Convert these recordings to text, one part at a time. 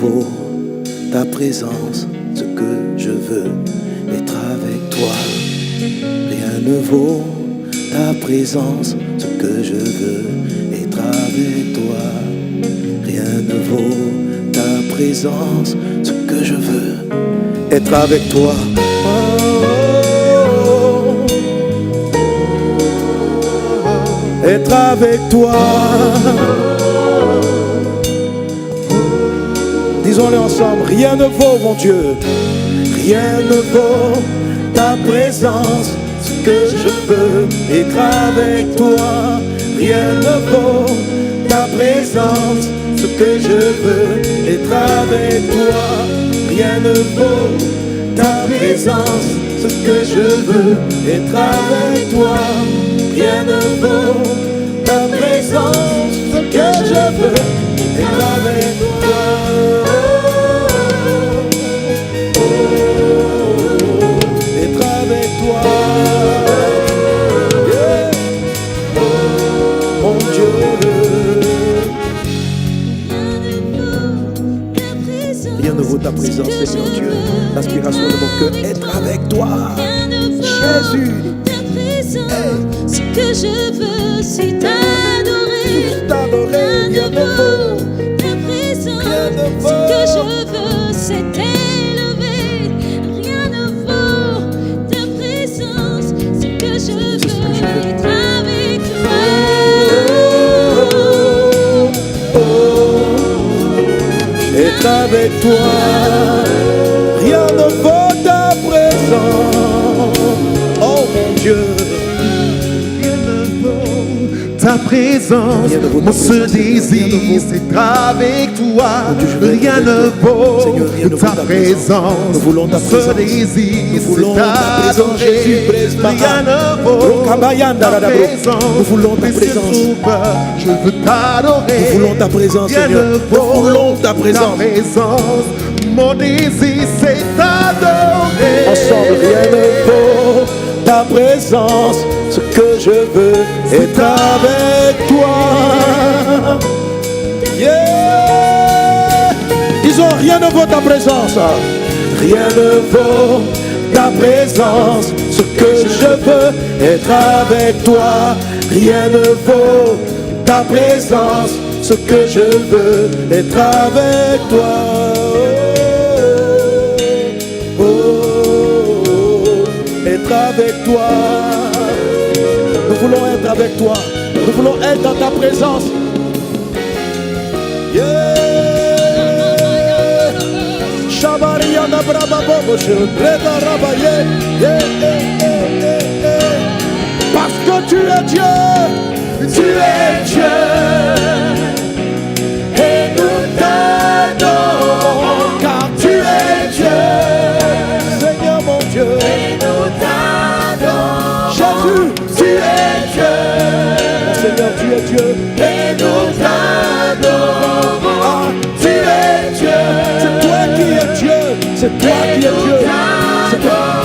vaut ta présence, ce que je veux, être avec toi. Rien ne vaut ta présence, ce que je veux, être avec toi. Rien ne vaut ta présence, ce que je veux, être avec toi. Être avec toi. Disons-le ensemble, rien ne vaut, mon Dieu, rien ne vaut ta présence, ce que je veux, être avec toi. Rien ne vaut ta présence, ce que je veux, être avec toi. Rien ne vaut ta présence, ce que je veux, être avec toi. Rien ne vaut ta présence, ce que je veux, être avec toi. Être avec toi. Yeah. Mon Dieu. Rien ne vaut ta présence, Seigneur Dieu. L'aspiration de mon cœur, être avec toi. Jésus. Ce que je veux, c'est t'adorer. Rien ne vaut ta présence. Ce que je veux, c'est t'élever. Rien ne vaut ta présence. Ce que je veux, être avec toi. Être avec toi. Rien ne vaut ta présence. Oh mon Dieu. Ta présence, mon seul désir, c'est avec toi. Rien ne vaut ta présence. Mon seul désir, c'est t'adorer. Rien ne vaut ta présence. Nous voulons ta présence. Je veux t'adorer. Nous voulons ta présence, Seigneur. Nous voulons ta présence. Mon désir, c'est t'adorer. Ensemble, rien ne vaut ta présence. Ce que je veux, être avec toi. Yeah. Disons, rien ne vaut ta présence. Rien ne vaut ta présence. Ce que je veux, être avec toi. Rien ne vaut ta présence. Ce que je veux, être avec toi. Oh, oh, oh, être avec toi. Nous voulons être avec toi. Nous voulons être dans ta présence. Yeah. Shabariana braba bobo preda rabaye. Parce que tu es Dieu. Tu es Dieu. Et nous t'adorons. Car tu es Dieu. Seigneur mon Dieu. Et nous t'adorons. Jésus. Tu es Dieu, Seigneur, tu es Dieu, et nous t'adorons. Ah, tu es Dieu, c'est toi qui es Dieu, c'est toi qui es Dieu.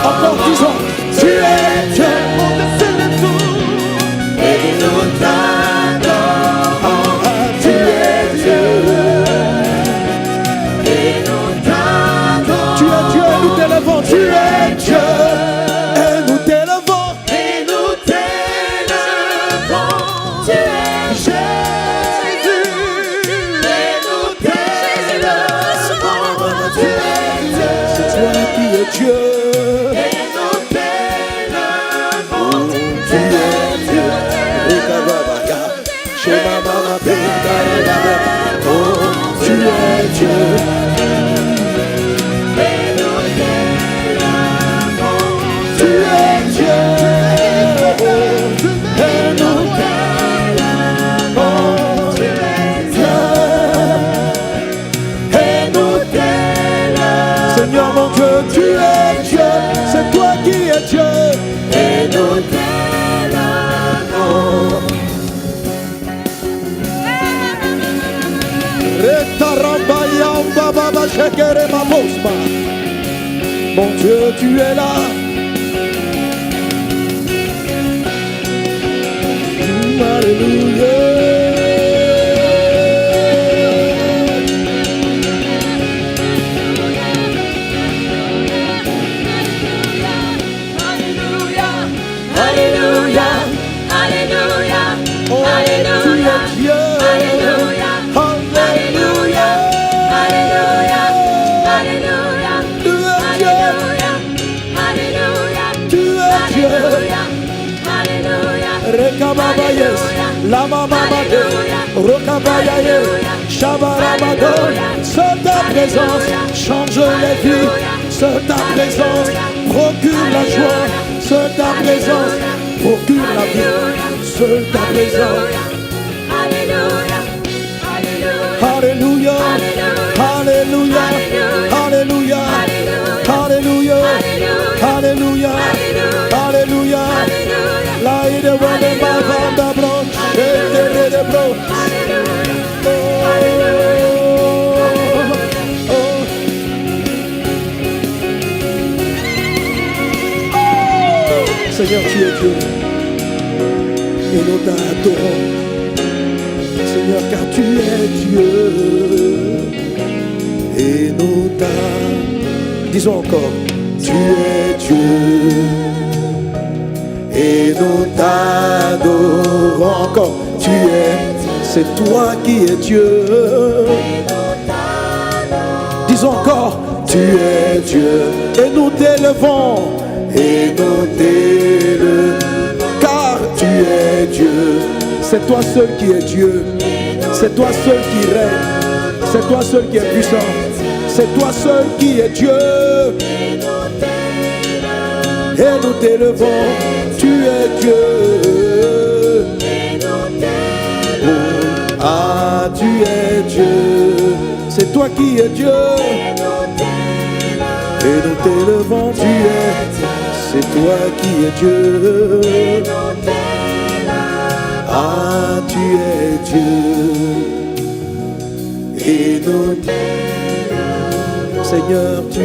Encore disons, tu es Dieu, au-dessus de tout, et nous t'adorons. Ah, tu es Dieu, et nous t'adorons. Tu es Dieu, nous t'élevons, tu es Dieu. Dieu, et nous t'élevons, tu es Dieu. Oh, tu es Dieu. Et nous t'élevons, tu es Dieu. Et nous t'élevons, tu es Dieu. Et nous t'élevons, Seigneur mon Dieu, tu es Dieu, c'est toi qui es Dieu. Et nous t'élevons. Mon Dieu, tu es là. Alléluia. Rakababaye, Lamamamade, Rokabayaye, Shabarabado. Seule ta présence change les vies. Seule ta présence procure la joie. Seule ta présence procure la vie. Seule ta présence. Alléluia, Alléluia, Alléluia, Alléluia, Alléluia, Alléluia. La ide wende bavanda bro, de bro. Seigneur, tu es Dieu et nous t'adorons. Seigneur, car tu es Dieu et nous t'adorons. Disons encore, tu es Dieu et nous t'adorons. Encore, tu es, c'est toi qui es Dieu. Disons encore, tu es Dieu et nous t'élevons. Et nous t'élevons, car tu es Dieu. C'est toi seul qui es Dieu. C'est toi seul qui règne. C'est toi seul qui est puissant. C'est toi seul qui es Dieu. Et nous t'élevons. Tu es Dieu. Oh, ah, tu es Dieu. C'est toi qui es Dieu. Et nous t'élevons. Tu es. C'est toi qui es Dieu. Ah, tu es Dieu. Et nous Seigneur, tu es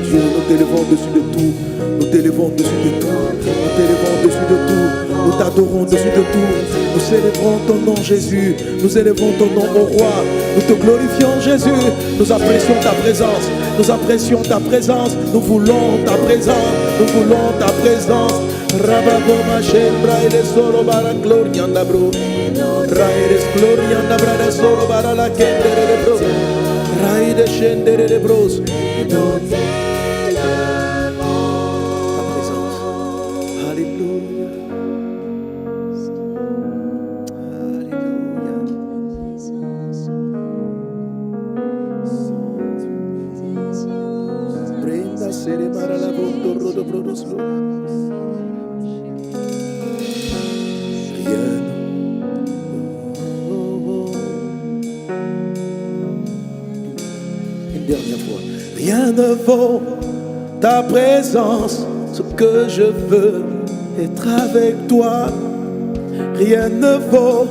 Dieu. Nous t'élevons au-dessus de tout. Nous t'élevons au-dessus de tout. Nous t'élevons au-dessus de tout. Nous t'adorons au-dessus de tout. Nous célébrons ton nom, Jésus. Nous élevons ton nom, mon roi. Nous te glorifions, Jésus. Nous apprécions ta présence. Nous apprécions ta présence. Nous voulons ta présence. Nous voulons ta présence. Rababo Machem, Braille Solo Bara Glorianda Bro. Braille Glorianda Brada Solo Bara la Kendere de Bro. Braille de Chendere de Bros. Ta présence. Alléluia. Alléluia. Brenda Sere Mara la Bondo Rodo Brodoslo. Dernière fois. Rien ne vaut ta présence. Ce que je veux être avec toi. Rien ne vaut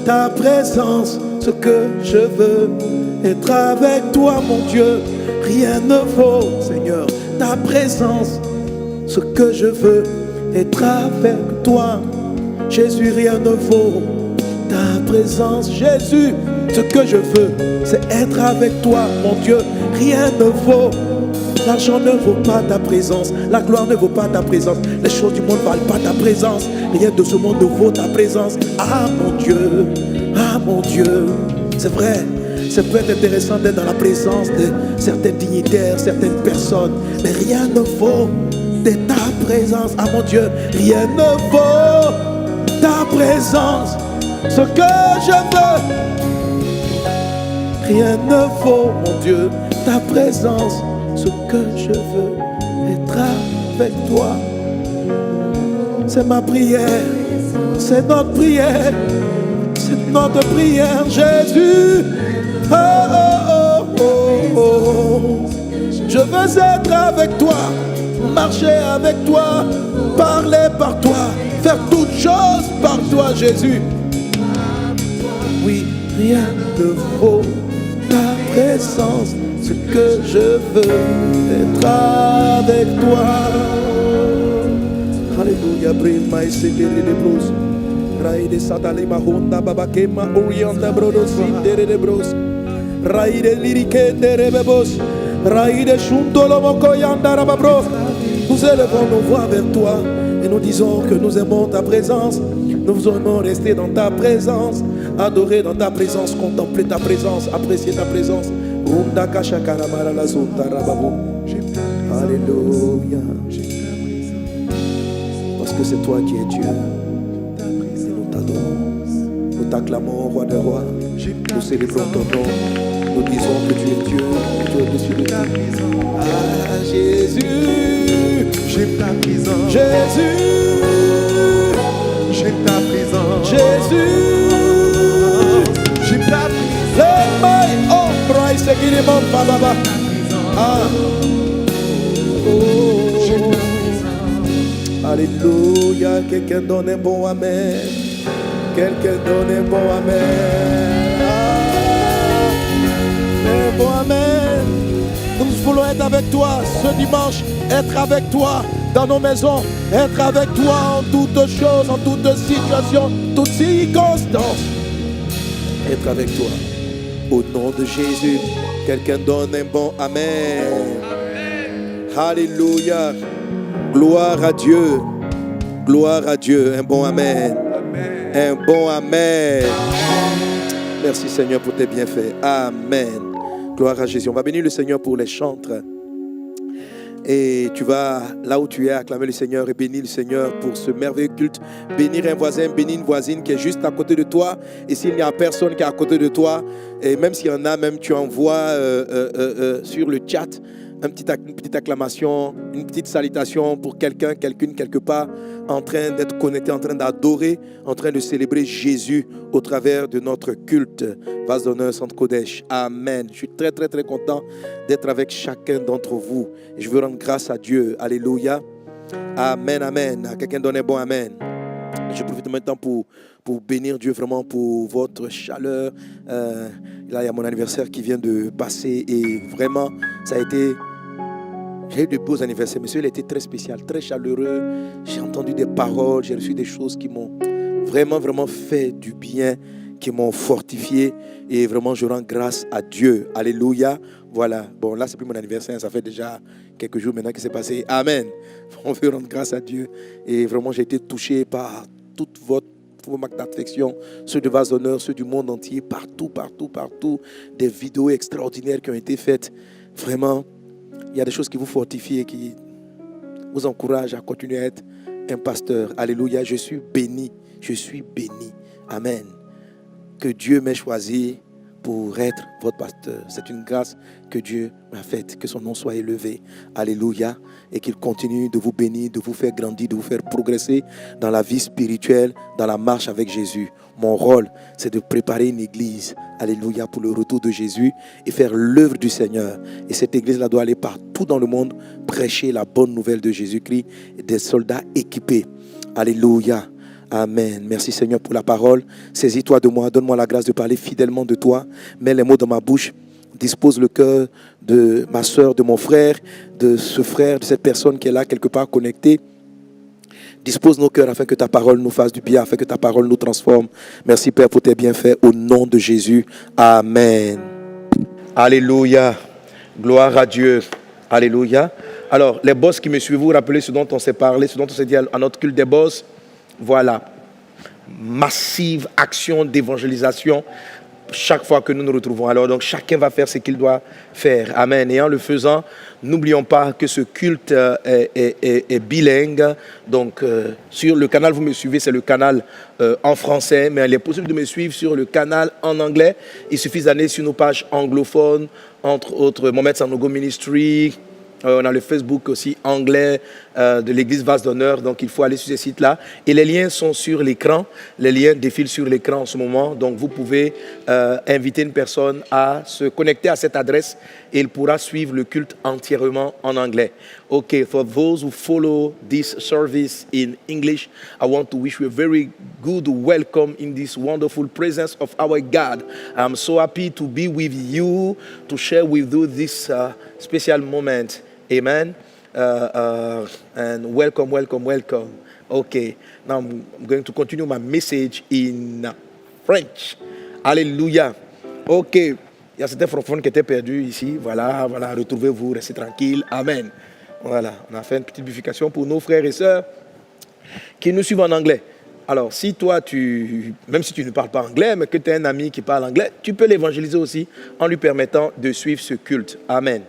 ta présence. Ce que je veux être avec toi, mon Dieu. Rien ne vaut, Seigneur, ta présence. Ce que je veux être avec toi. Jésus, rien ne vaut ta présence. Jésus, ce que je veux, c'est être avec toi, mon Dieu. Rien ne vaut. L'argent ne vaut pas ta présence. La gloire ne vaut pas ta présence. Les choses du monde ne valent pas ta présence. Rien de ce monde ne vaut ta présence. Ah mon Dieu. Ah mon Dieu. C'est vrai. Ça peut être intéressant d'être dans la présence de certains dignitaires, certaines personnes. Mais rien ne vaut de ta présence. Ah mon Dieu. Rien ne vaut ta présence. Ce que je veux. Rien ne vaut, mon Dieu, ta présence. Ce que je veux, être avec toi. C'est ma prière, c'est notre prière, c'est notre prière, Jésus. Oh, oh, oh, oh, oh. Je veux être avec toi, marcher avec toi, parler par toi, faire toutes choses par toi, Jésus. Oui, rien ne vaut ta présence, ce que je veux être avec toi. Alléluia, brima et sédéré de bros. Raïde Satalema Honda Babakema Orienta Brodos Dere de Bros. Raïde Lirique de Rebebos. Raïde Chuntolo Mokoyanda Rababro. Nous élevons nos voix vers toi et nous disons que nous aimons ta présence. Nous aimons rester dans ta présence, adorer dans ta présence, contempler ta présence, apprécier ta présence. Alléluia. Parce que c'est toi qui es Dieu. Nous t'acclamons, roi des rois. Nous célébrons ton nom. Nous disons que tu es Dieu, que tu es au-dessus de ta présence. Ah, Jésus, J'aime ta présence. Jésus, J'aime ta présence. Jésus. J'aime ta présence. Oh, Christ, c'est qui est bon, papa. Ah. Oh. Alléluia. Quelqu'un donne un bon amen. Quelqu'un donne un bon amen. Un bon amen. Nous voulons être avec toi ce dimanche. Être avec toi dans nos maisons. Être avec toi en toutes choses, en toutes situations, toutes circonstances. Être avec toi. Au nom de Jésus, quelqu'un donne un bon amen. Alléluia. Gloire à Dieu. Gloire à Dieu. Un bon amen. Un bon amen. Merci Seigneur pour tes bienfaits. Amen. Gloire à Jésus. On va bénir le Seigneur pour les chantres. Et tu vas, là où tu es, acclamer le Seigneur et bénir le Seigneur pour ce merveilleux culte. Bénir un voisin, bénir une voisine qui est juste à côté de toi. Et s'il n'y a personne qui est à côté de toi, et même s'il y en a, même tu envoies sur le chat une petite acclamation, une petite salutation pour quelqu'un, quelqu'une, quelque part, en train d'être connecté, en train d'adorer, en train de célébrer Jésus au travers de notre culte. Vase d'honneur, Centre Kodesh. Amen. Je suis très, très, très content d'être avec chacun d'entre vous. Et je veux rendre grâce à Dieu. Alléluia. Amen, amen. À quelqu'un donne un bon amen. Je profite maintenant pour bénir Dieu vraiment pour votre chaleur. Là, il y a mon anniversaire qui vient de passer et vraiment, ça a été... J'ai eu de beaux anniversaires, mais celui-là a été très spécial, très chaleureux. J'ai entendu des paroles, j'ai reçu des choses qui m'ont vraiment, vraiment fait du bien, qui m'ont fortifié. Et vraiment, je rends grâce à Dieu. Alléluia. Voilà. Bon, là, c'est plus mon anniversaire, ça fait déjà quelques jours maintenant que c'est passé. Amen. On veut rendre grâce à Dieu. Et vraiment, j'ai été touché par toute vos marques d'affection, ceux de Vase d'honneur, ceux du monde entier, partout. Des vidéos extraordinaires qui ont été faites. Vraiment, il y a des choses qui vous fortifient et qui vous encouragent à continuer à être un pasteur. Alléluia, je suis béni. Amen. Que Dieu m'ait choisi pour être votre pasteur. C'est une grâce que Dieu m'a faite. Que son nom soit élevé. Alléluia. Et qu'il continue de vous bénir, de vous faire grandir, de vous faire progresser dans la vie spirituelle, dans la marche avec Jésus. Mon rôle, c'est de préparer une église, alléluia, pour le retour de Jésus et faire l'œuvre du Seigneur. Et cette église-là doit aller partout dans le monde, prêcher la bonne nouvelle de Jésus-Christ et des soldats équipés. Alléluia. Amen. Merci Seigneur pour la parole. Saisis-toi de moi, donne-moi la grâce de parler fidèlement de toi. Mets les mots dans ma bouche. Dispose le cœur de ma soeur, de mon frère, de ce frère, de cette personne qui est là quelque part connectée. Dispose nos cœurs afin que ta parole nous fasse du bien, afin que ta parole nous transforme. Merci Père pour tes bienfaits au nom de Jésus. Amen. Alléluia. Gloire à Dieu. Alléluia. Alors, les boss qui me suivent, vous rappelez ce dont on s'est parlé, ce dont on s'est dit à notre culte des boss. Voilà. Massive action d'évangélisation chaque fois que nous nous retrouvons. Alors, donc, chacun va faire ce qu'il doit faire. Amen. Et en le faisant, n'oublions pas que ce culte est bilingue. Donc, sur le canal, vous me suivez, c'est le canal en français, mais il est possible de me suivre sur le canal en anglais. Il suffit d'aller sur nos pages anglophones, entre autres, Mohamed Sanogo Ministry. On a le Facebook aussi anglais de l'église Vase d'honneur, donc il faut aller sur ces sites-là. Et les liens sont sur l'écran, les liens défilent sur l'écran en ce moment, donc vous pouvez inviter une personne à se connecter à cette adresse et il pourra suivre le culte entièrement en anglais. Okay, for those who follow this service in English, I want to wish you a very good welcome in this wonderful presence of our God. I'm so happy to be with you, to share with you this special moment. Amen. And welcome. Okay, now I'm going to continue my message in French. Alléluia. Ok, il y a certains francophones qui étaient perdus ici. Voilà, retrouvez-vous, restez tranquilles. Amen. Voilà, on a fait une petite bifurcation pour nos frères et sœurs qui nous suivent en anglais. Alors, si toi, même si tu ne parles pas anglais, mais que tu as un ami qui parle anglais, tu peux l'évangéliser aussi en lui permettant de suivre ce culte. Amen.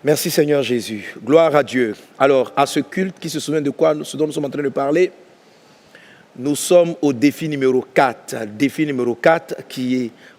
Merci Seigneur Jésus. Gloire à Dieu. Alors, à ce culte qui se souvient de quoi, ce dont nous sommes en train de parler, Nous sommes au défi numéro 4. Défi numéro 4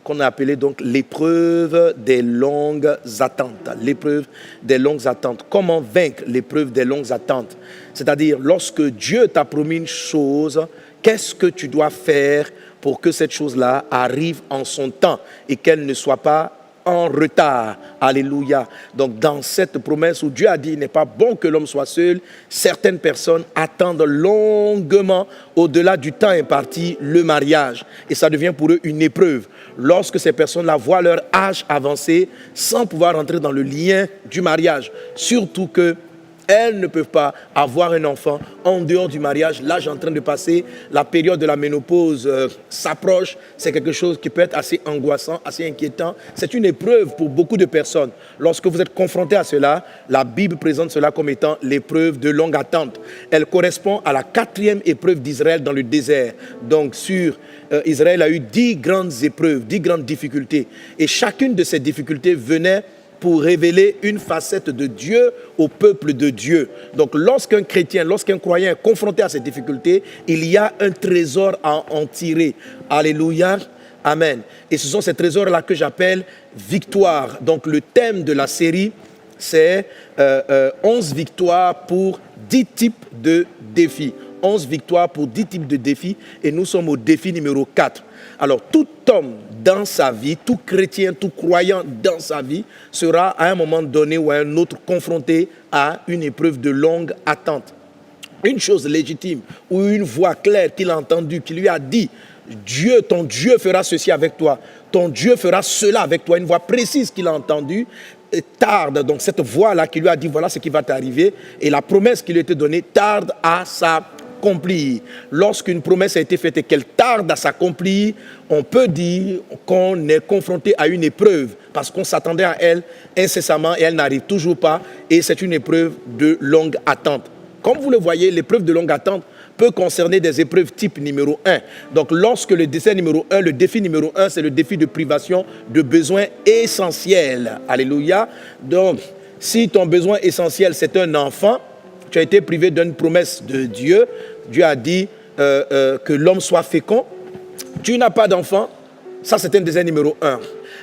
qu'on a appelé donc l'épreuve des longues attentes. L'épreuve des longues attentes. Comment vaincre l'épreuve des longues attentes? C'est-à-dire, lorsque Dieu t'a promis une chose, qu'est-ce que tu dois faire pour que cette chose-là arrive en son temps et qu'elle ne soit pas en retard. Alléluia. Donc dans cette promesse où Dieu a dit il n'est pas bon que l'homme soit seul, certaines personnes attendent longuement au-delà du temps imparti le mariage. Et ça devient pour eux une épreuve. Lorsque ces personnes-là voient leur âge avancer sans pouvoir entrer dans le lien du mariage. Surtout que elles ne peuvent pas avoir un enfant en dehors du mariage. L'âge est en train de passer, la période de la ménopause s'approche. C'est quelque chose qui peut être assez angoissant, assez inquiétant. C'est une épreuve pour beaucoup de personnes. Lorsque vous êtes confronté à cela, la Bible présente cela comme étant l'épreuve de longue attente. Elle correspond à la 4e épreuve d'Israël dans le désert. Donc Israël a eu 10 grandes épreuves, 10 grandes difficultés. Et chacune de ces difficultés venait pour révéler une facette de Dieu au peuple de Dieu. Donc lorsqu'un chrétien, lorsqu'un croyant est confronté à ces difficultés, il y a un trésor à en tirer. Alléluia. Amen. Et ce sont ces trésors-là que j'appelle victoire. Donc le thème de la série, c'est 11 victoires pour 10 types de défis. 11 victoires pour 10 types de défis. Et nous sommes au défi numéro 4. Alors, tout homme dans sa vie, tout chrétien, tout croyant dans sa vie sera à un moment donné ou à un autre confronté à une épreuve de longue attente. Une chose légitime ou une voix claire qu'il a entendue, qui lui a dit « ton Dieu fera ceci avec toi, ton Dieu fera cela avec toi », une voix précise qu'il a entendue, tarde. Donc cette voix-là qui lui a dit « voilà ce qui va t'arriver » et la promesse qui lui a été donnée tarde à s'accomplir. Lorsqu'une promesse a été faite et qu'elle tarde à s'accomplir, on peut dire qu'on est confronté à une épreuve parce qu'on s'attendait à elle incessamment et elle n'arrive toujours pas et c'est une épreuve de longue attente. Comme vous le voyez, l'épreuve de longue attente peut concerner des épreuves type numéro 1. Donc lorsque le défi numéro 1, c'est le défi de privation de besoins essentiels. Alléluia. Donc si ton besoin essentiel c'est un enfant, tu as été privé d'une promesse de Dieu. Dieu a dit que l'homme soit fécond. Tu n'as pas d'enfant. Ça, c'est un désir numéro 1.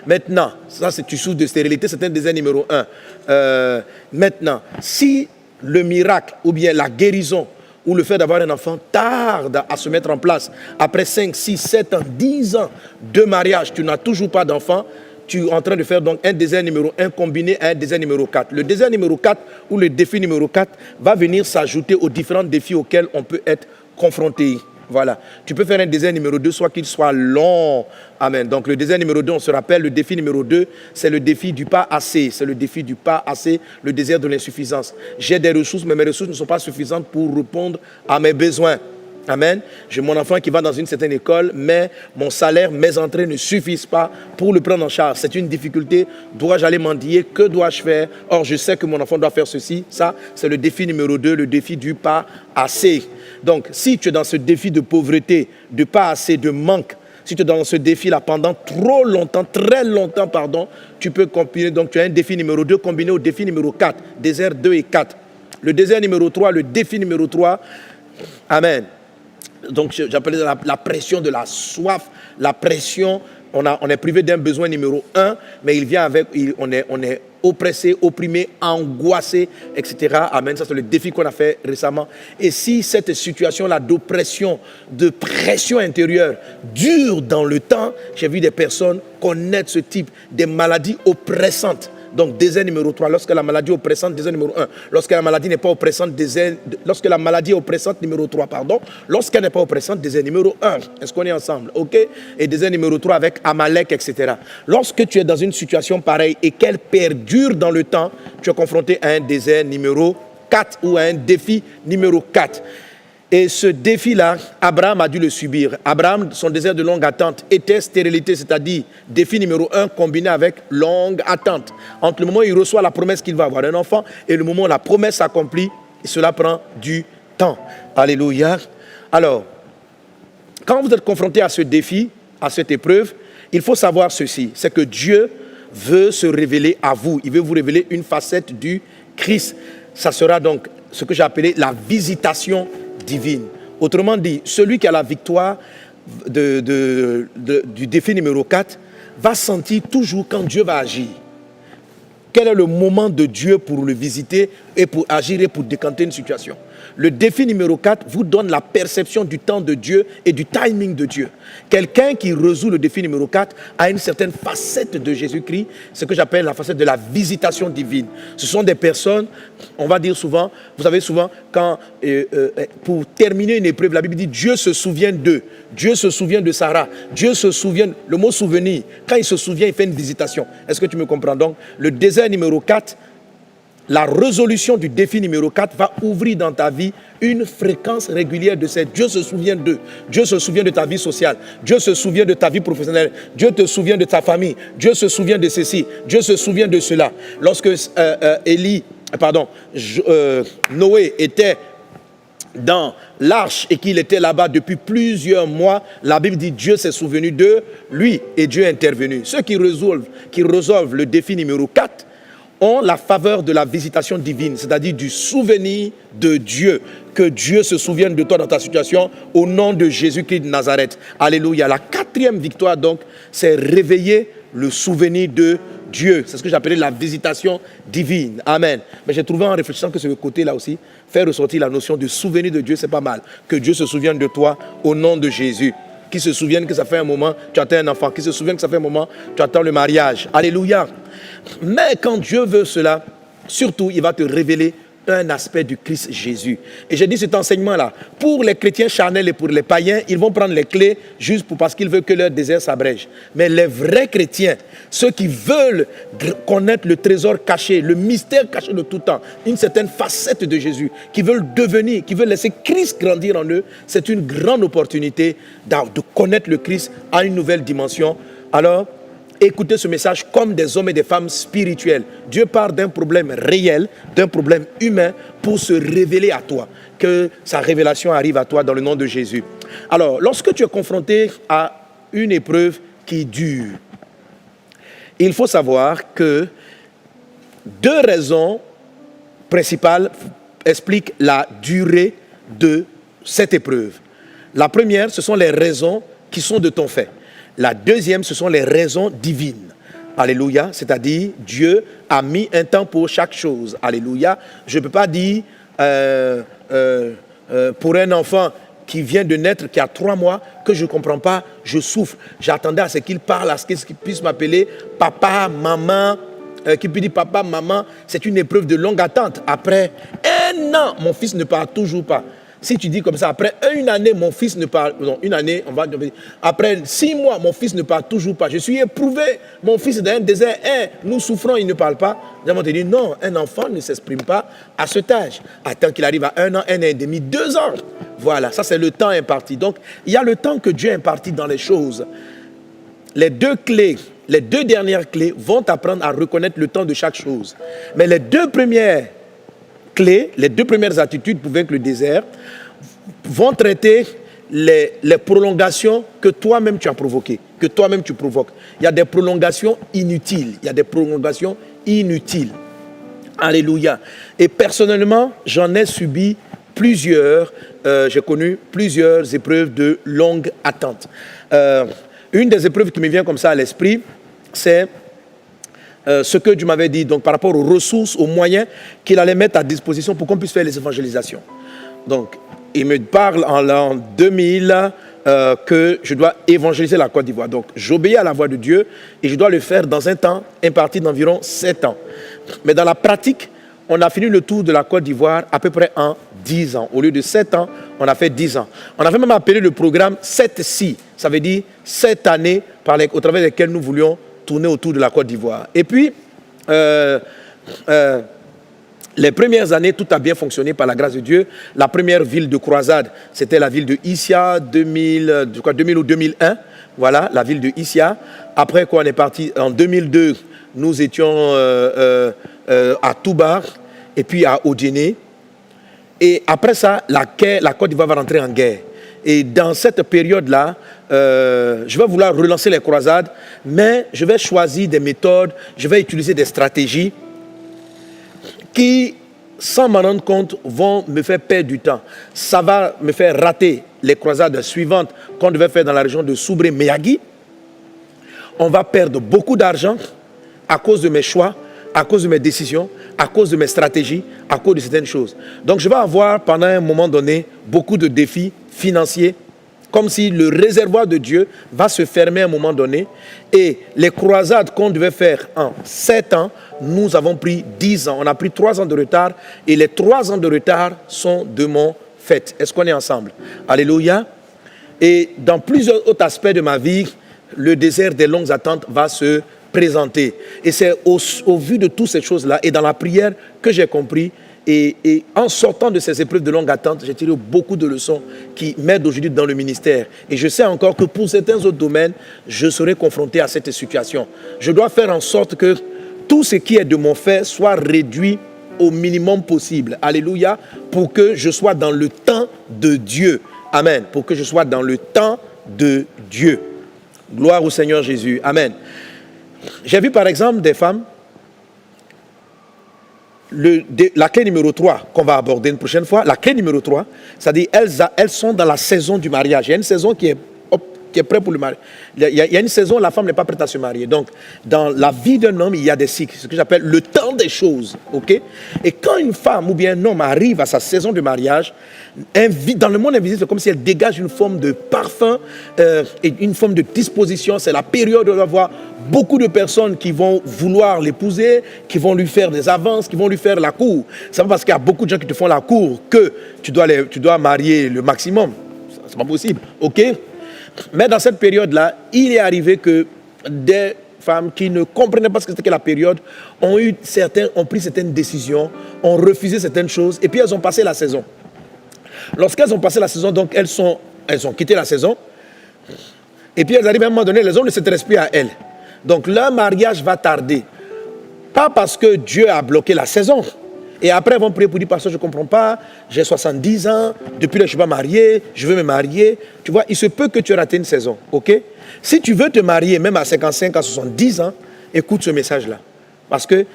Maintenant, ça, tu souffres de stérilité, c'est un désir numéro 1. Maintenant, si le miracle ou bien la guérison ou le fait d'avoir un enfant tarde à se mettre en place, après 5, 6, 7 ans, 10 ans de mariage, tu n'as toujours pas d'enfant, tu es en train de faire donc un désir numéro 1 combiné à un désir numéro 4. Le désir numéro 4 ou le défi numéro 4 va venir s'ajouter aux différents défis auxquels on peut être confronté. Voilà. Tu peux faire un désir numéro 2, soit qu'il soit long. Amen. Donc le désir numéro 2, on se rappelle, le défi numéro 2, c'est le défi du pas assez. C'est le défi du pas assez, le désir de l'insuffisance. J'ai des ressources, mais mes ressources ne sont pas suffisantes pour répondre à mes besoins. Amen. J'ai mon enfant qui va dans une certaine école, mais mon salaire, mes entrées ne suffisent pas pour le prendre en charge. C'est une difficulté. Dois-je aller mendier? Que dois-je faire? Or, je sais que mon enfant doit faire ceci. Ça, c'est le défi numéro 2, le défi du pas assez. Donc, si tu es dans ce défi de pauvreté, de pas assez, de manque, si tu es dans ce défi-là pendant trop longtemps, très longtemps, tu peux combiner. Donc, tu as un défi numéro 2 combiné au défi numéro 4, désert 2 et 4. Le désert numéro 3, le défi numéro 3, amen. Donc, j'appelle la pression de la soif, la pression, on est privé d'un besoin numéro 1, mais il vient avec, on est oppressé, opprimé, angoissé, etc. Amen, ça c'est le défi qu'on a fait récemment. Et si cette situation-là d'oppression, de pression intérieure dure dans le temps, j'ai vu des personnes connaître ce type, des maladies oppressantes. Donc, désir numéro 3, lorsque la maladie est oppressante, désir numéro 1. Lorsque la maladie n'est pas oppressante, lorsque la maladie est oppressante, numéro 3, Lorsqu'elle n'est pas oppressante, désir numéro 1. Est-ce qu'on est ensemble? OK? Et désir numéro 3 avec Amalek, etc. Lorsque tu es dans une situation pareille et qu'elle perdure dans le temps, tu es confronté à un désir numéro 4 ou à un défi numéro 4. Et ce défi-là, Abraham a dû le subir. Abraham, son désir de longue attente était stérilité, c'est-à-dire défi numéro 1 combiné avec longue attente. Entre le moment où il reçoit la promesse qu'il va avoir un enfant et le moment où la promesse s'accomplit, cela prend du temps. Alléluia. Alors, quand vous êtes confronté à ce défi, à cette épreuve, il faut savoir ceci, c'est que Dieu veut se révéler à vous. Il veut vous révéler une facette du Christ. Ça sera donc ce que j'ai appelé la visitation divine. Autrement dit, celui qui a la victoire du défi numéro 4 va sentir toujours quand Dieu va agir. Quel est le moment de Dieu pour le visiter et pour agir et pour décanter une situation. Le défi numéro 4 vous donne la perception du temps de Dieu et du timing de Dieu. Quelqu'un qui résout le défi numéro 4 a une certaine facette de Jésus-Christ, ce que j'appelle la facette de la visitation divine. Ce sont des personnes, on va dire souvent, vous savez souvent, quand pour terminer une épreuve, la Bible dit Dieu se souvient d'eux. Dieu se souvient de Sarah. Dieu se souvient, le mot souvenir, quand il se souvient, il fait une visitation. Est-ce que tu me comprends donc? Le désert numéro 4, la résolution du défi numéro 4 va ouvrir dans ta vie une fréquence régulière de cette. Dieu se souvient d'eux. Dieu se souvient de ta vie sociale. Dieu se souvient de ta vie professionnelle. Dieu te souvient de ta famille. Dieu se souvient de ceci. Dieu se souvient de cela. Lorsque Noé était dans l'arche et qu'il était là-bas depuis plusieurs mois, la Bible dit Dieu s'est souvenu de lui et Dieu est intervenu. Ceux qui résolvent le défi numéro 4 ont la faveur de la visitation divine, c'est-à-dire du souvenir de Dieu, que Dieu se souvienne de toi dans ta situation au nom de Jésus-Christ de Nazareth. Alléluia. La 4e victoire donc, c'est réveiller le souvenir de Dieu. C'est ce que j'appelais la visitation divine. Amen. Mais j'ai trouvé en réfléchissant que ce côté-là aussi, faire ressortir la notion de souvenir de Dieu, c'est pas mal. Que Dieu se souvienne de toi au nom de Jésus. Qui se souviennent que ça fait un moment, tu attends un enfant. Qui se souviennent que ça fait un moment, tu attends le mariage. Alléluia. Mais quand Dieu veut cela, surtout, il va te révéler un aspect du Christ Jésus. Et j'ai dit cet enseignement-là, pour les chrétiens charnels et pour les païens, ils vont prendre les clés juste parce qu'ils veulent que leur désert s'abrège. Mais les vrais chrétiens, ceux qui veulent connaître le trésor caché, le mystère caché de tout temps, une certaine facette de Jésus, qui veulent devenir, qui veulent laisser Christ grandir en eux, c'est une grande opportunité de connaître le Christ à une nouvelle dimension. Alors, écoutez ce message comme des hommes et des femmes spirituels. Dieu part d'un problème réel, d'un problème humain pour se révéler à toi. Que sa révélation arrive à toi dans le nom de Jésus. Alors, lorsque tu es confronté à une épreuve qui dure, il faut savoir que 2 raisons principales expliquent la durée de cette épreuve. La première, ce sont les raisons qui sont de ton fait. La deuxième, ce sont les raisons divines. Alléluia. C'est-à-dire, Dieu a mis un temps pour chaque chose. Alléluia. Je ne peux pas dire pour un enfant qui vient de naître, qui a 3 mois, que je ne comprends pas, je souffre. J'attendais à ce qu'il parle, à ce qu'il puisse m'appeler papa, maman, qui peut dire papa, maman. C'est une épreuve de longue attente. Après 1 an, mon fils ne parle toujours pas. Si tu dis comme ça, après 1 année, mon fils ne parle... Non, 1 année, on va... Après 6 mois, mon fils ne parle toujours pas. Je suis éprouvé. Mon fils est dans un désert. Nous souffrons, il ne parle pas. Nous avons dit, non, un enfant ne s'exprime pas à cet âge. Attends qu'il arrive à 1 an, 1 an et demi, 2 ans. Voilà, ça c'est le temps imparti. Donc, il y a le temps que Dieu impartit dans les choses. Les 2 clés, les 2 dernières clés vont t'apprendre à reconnaître le temps de chaque chose. Mais les 2 premières clés, les 2 premières attitudes pour vaincre le désert vont traiter les prolongations que toi-même tu as provoquées, que toi-même tu provoques. Il y a des prolongations inutiles. Il y a des prolongations inutiles. Alléluia. Et personnellement, j'en ai subi plusieurs, j'ai connu plusieurs épreuves de longue attente. Une des épreuves qui me vient comme ça à l'esprit, c'est ce que tu m'avais dit, donc par rapport aux ressources, aux moyens qu'il allait mettre à disposition pour qu'on puisse faire les évangélisations. Donc, il me parle en l'an 2000 que je dois évangéliser la Côte d'Ivoire. Donc, j'obéis à la voix de Dieu et je dois le faire dans un temps imparti d'environ 7 ans. Mais dans la pratique, on a fini le tour de la Côte d'Ivoire à peu près en 10 ans. Au lieu de 7 ans, on a fait 10 ans. On avait même appelé le programme 7C. Ça veut dire 7 années au travers desquelles nous voulions tourner autour de la Côte d'Ivoire. Et puis, les premières années, tout a bien fonctionné par la grâce de Dieu. La première ville de croisade, c'était la ville de Issia, 2000 ou 2001. Voilà, la ville de Issia. Après quoi, on est parti en 2002. Nous étions à Touba et puis à Odjené. Et après ça, la Côte d'Ivoire va rentrer en guerre. Et dans cette période-là, je vais vouloir relancer les croisades, mais je vais choisir des méthodes, je vais utiliser des stratégies qui sans m'en rendre compte, vont me faire perdre du temps. Ça va me faire rater les croisades suivantes qu'on devait faire dans la région de Soubré-Meyagui. On va perdre beaucoup d'argent à cause de mes choix, à cause de mes décisions, à cause de mes stratégies, à cause de certaines choses. Donc je vais avoir pendant un moment donné beaucoup de défis financiers, comme si le réservoir de Dieu va se fermer à un moment donné. Et les croisades qu'on devait faire en 7 ans, nous avons pris 10 ans. On a pris 3 ans de retard et les 3 ans de retard sont de mon fait. Est-ce qu'on est ensemble? Alléluia. Et dans plusieurs autres aspects de ma vie, le désert des longues attentes va se présenter. Et c'est au vu de toutes ces choses-là et dans la prière que j'ai compris. Et en sortant de ces épreuves de longue attente, j'ai tiré beaucoup de leçons qui m'aident aujourd'hui dans le ministère. Et je sais encore que pour certains autres domaines, je serai confronté à cette situation. Je dois faire en sorte que tout ce qui est de mon fait soit réduit au minimum possible. Alléluia. Pour que je sois dans le temps de Dieu. Amen. Pour que je sois dans le temps de Dieu. Gloire au Seigneur Jésus. Amen. J'ai vu par exemple des femmes. La clé numéro 3 qu'on va aborder une prochaine fois, la clé numéro 3, c'est-à-dire elles sont dans la saison du mariage. Il y a une saison qui est prête pour le mariage. Il y a une saison où la femme n'est pas prête à se marier. Donc, dans la vie d'un homme, il y a des cycles, ce que j'appelle le temps des choses. Okay? Et quand une femme ou bien un homme arrive à sa saison de mariage, dans le monde invisible, c'est comme si elle dégage une forme de parfum et une forme de disposition. C'est la période où on va voir beaucoup de personnes qui vont vouloir l'épouser, qui vont lui faire des avances, qui vont lui faire la cour. C'est pas parce qu'il y a beaucoup de gens qui te font la cour que tu dois marier le maximum. C'est pas possible. OK? Mais dans cette période-là, il est arrivé que des femmes qui ne comprenaient pas ce que c'était que la période ont pris certaines décisions, ont refusé certaines choses et puis elles ont passé la saison. Lorsqu'elles ont passé la saison, donc elles ont quitté la saison et puis elles arrivent à un moment donné, les hommes ne s'intéressent plus à elles. Donc leur mariage va tarder. Pas parce que Dieu a bloqué la saison. Et après, elles vont prier pour dire, pasteur, je ne comprends pas, j'ai 70 ans, depuis là, je ne suis pas marié, je veux me marier. Tu vois, il se peut que tu aies raté une saison, ok? Si tu veux te marier, même à 55, à 70 ans, écoute ce message-là. Parce qu'il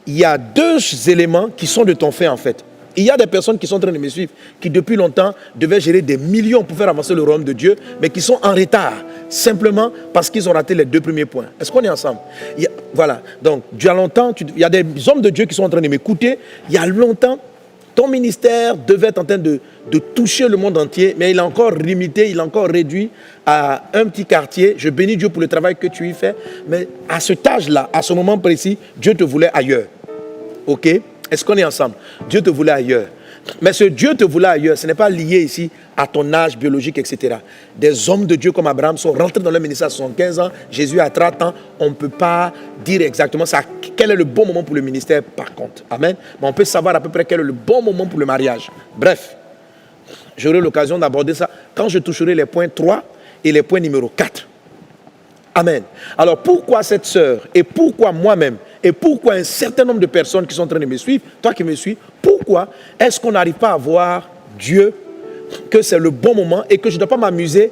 y a 2 éléments qui sont de ton fait, en fait. Il y a des personnes qui sont en train de me suivre, qui depuis longtemps devaient gérer des millions pour faire avancer le royaume de Dieu, mais qui sont en retard, simplement parce qu'ils ont raté les 2 premiers points. Est-ce qu'on est ensemble? Voilà. Donc, il y a longtemps, il y a des hommes de Dieu qui sont en train de m'écouter. Il y a longtemps, ton ministère devait être en train de toucher le monde entier, mais il est encore limité, il est encore réduit à un petit quartier. Je bénis Dieu pour le travail que tu y fais, mais à cet âge-là, à ce moment précis, Dieu te voulait ailleurs. OK? Est-ce qu'on est ensemble? Dieu te voulait ailleurs. Mais ce Dieu te voulait ailleurs, ce n'est pas lié ici à ton âge biologique, etc. Des hommes de Dieu comme Abraham sont rentrés dans leur ministère à 75 ans, Jésus à 30 ans. On ne peut pas dire exactement ça, quel est le bon moment pour le ministère par contre. Amen. Mais on peut savoir à peu près quel est le bon moment pour le mariage. Bref, j'aurai l'occasion d'aborder ça quand je toucherai les points 3 et les points numéro 4. Amen. Alors pourquoi cette sœur et pourquoi moi-même et pourquoi un certain nombre de personnes qui sont en train de me suivre, toi qui me suis, pourquoi est-ce qu'on n'arrive pas à voir Dieu, que c'est le bon moment et que je ne dois pas m'amuser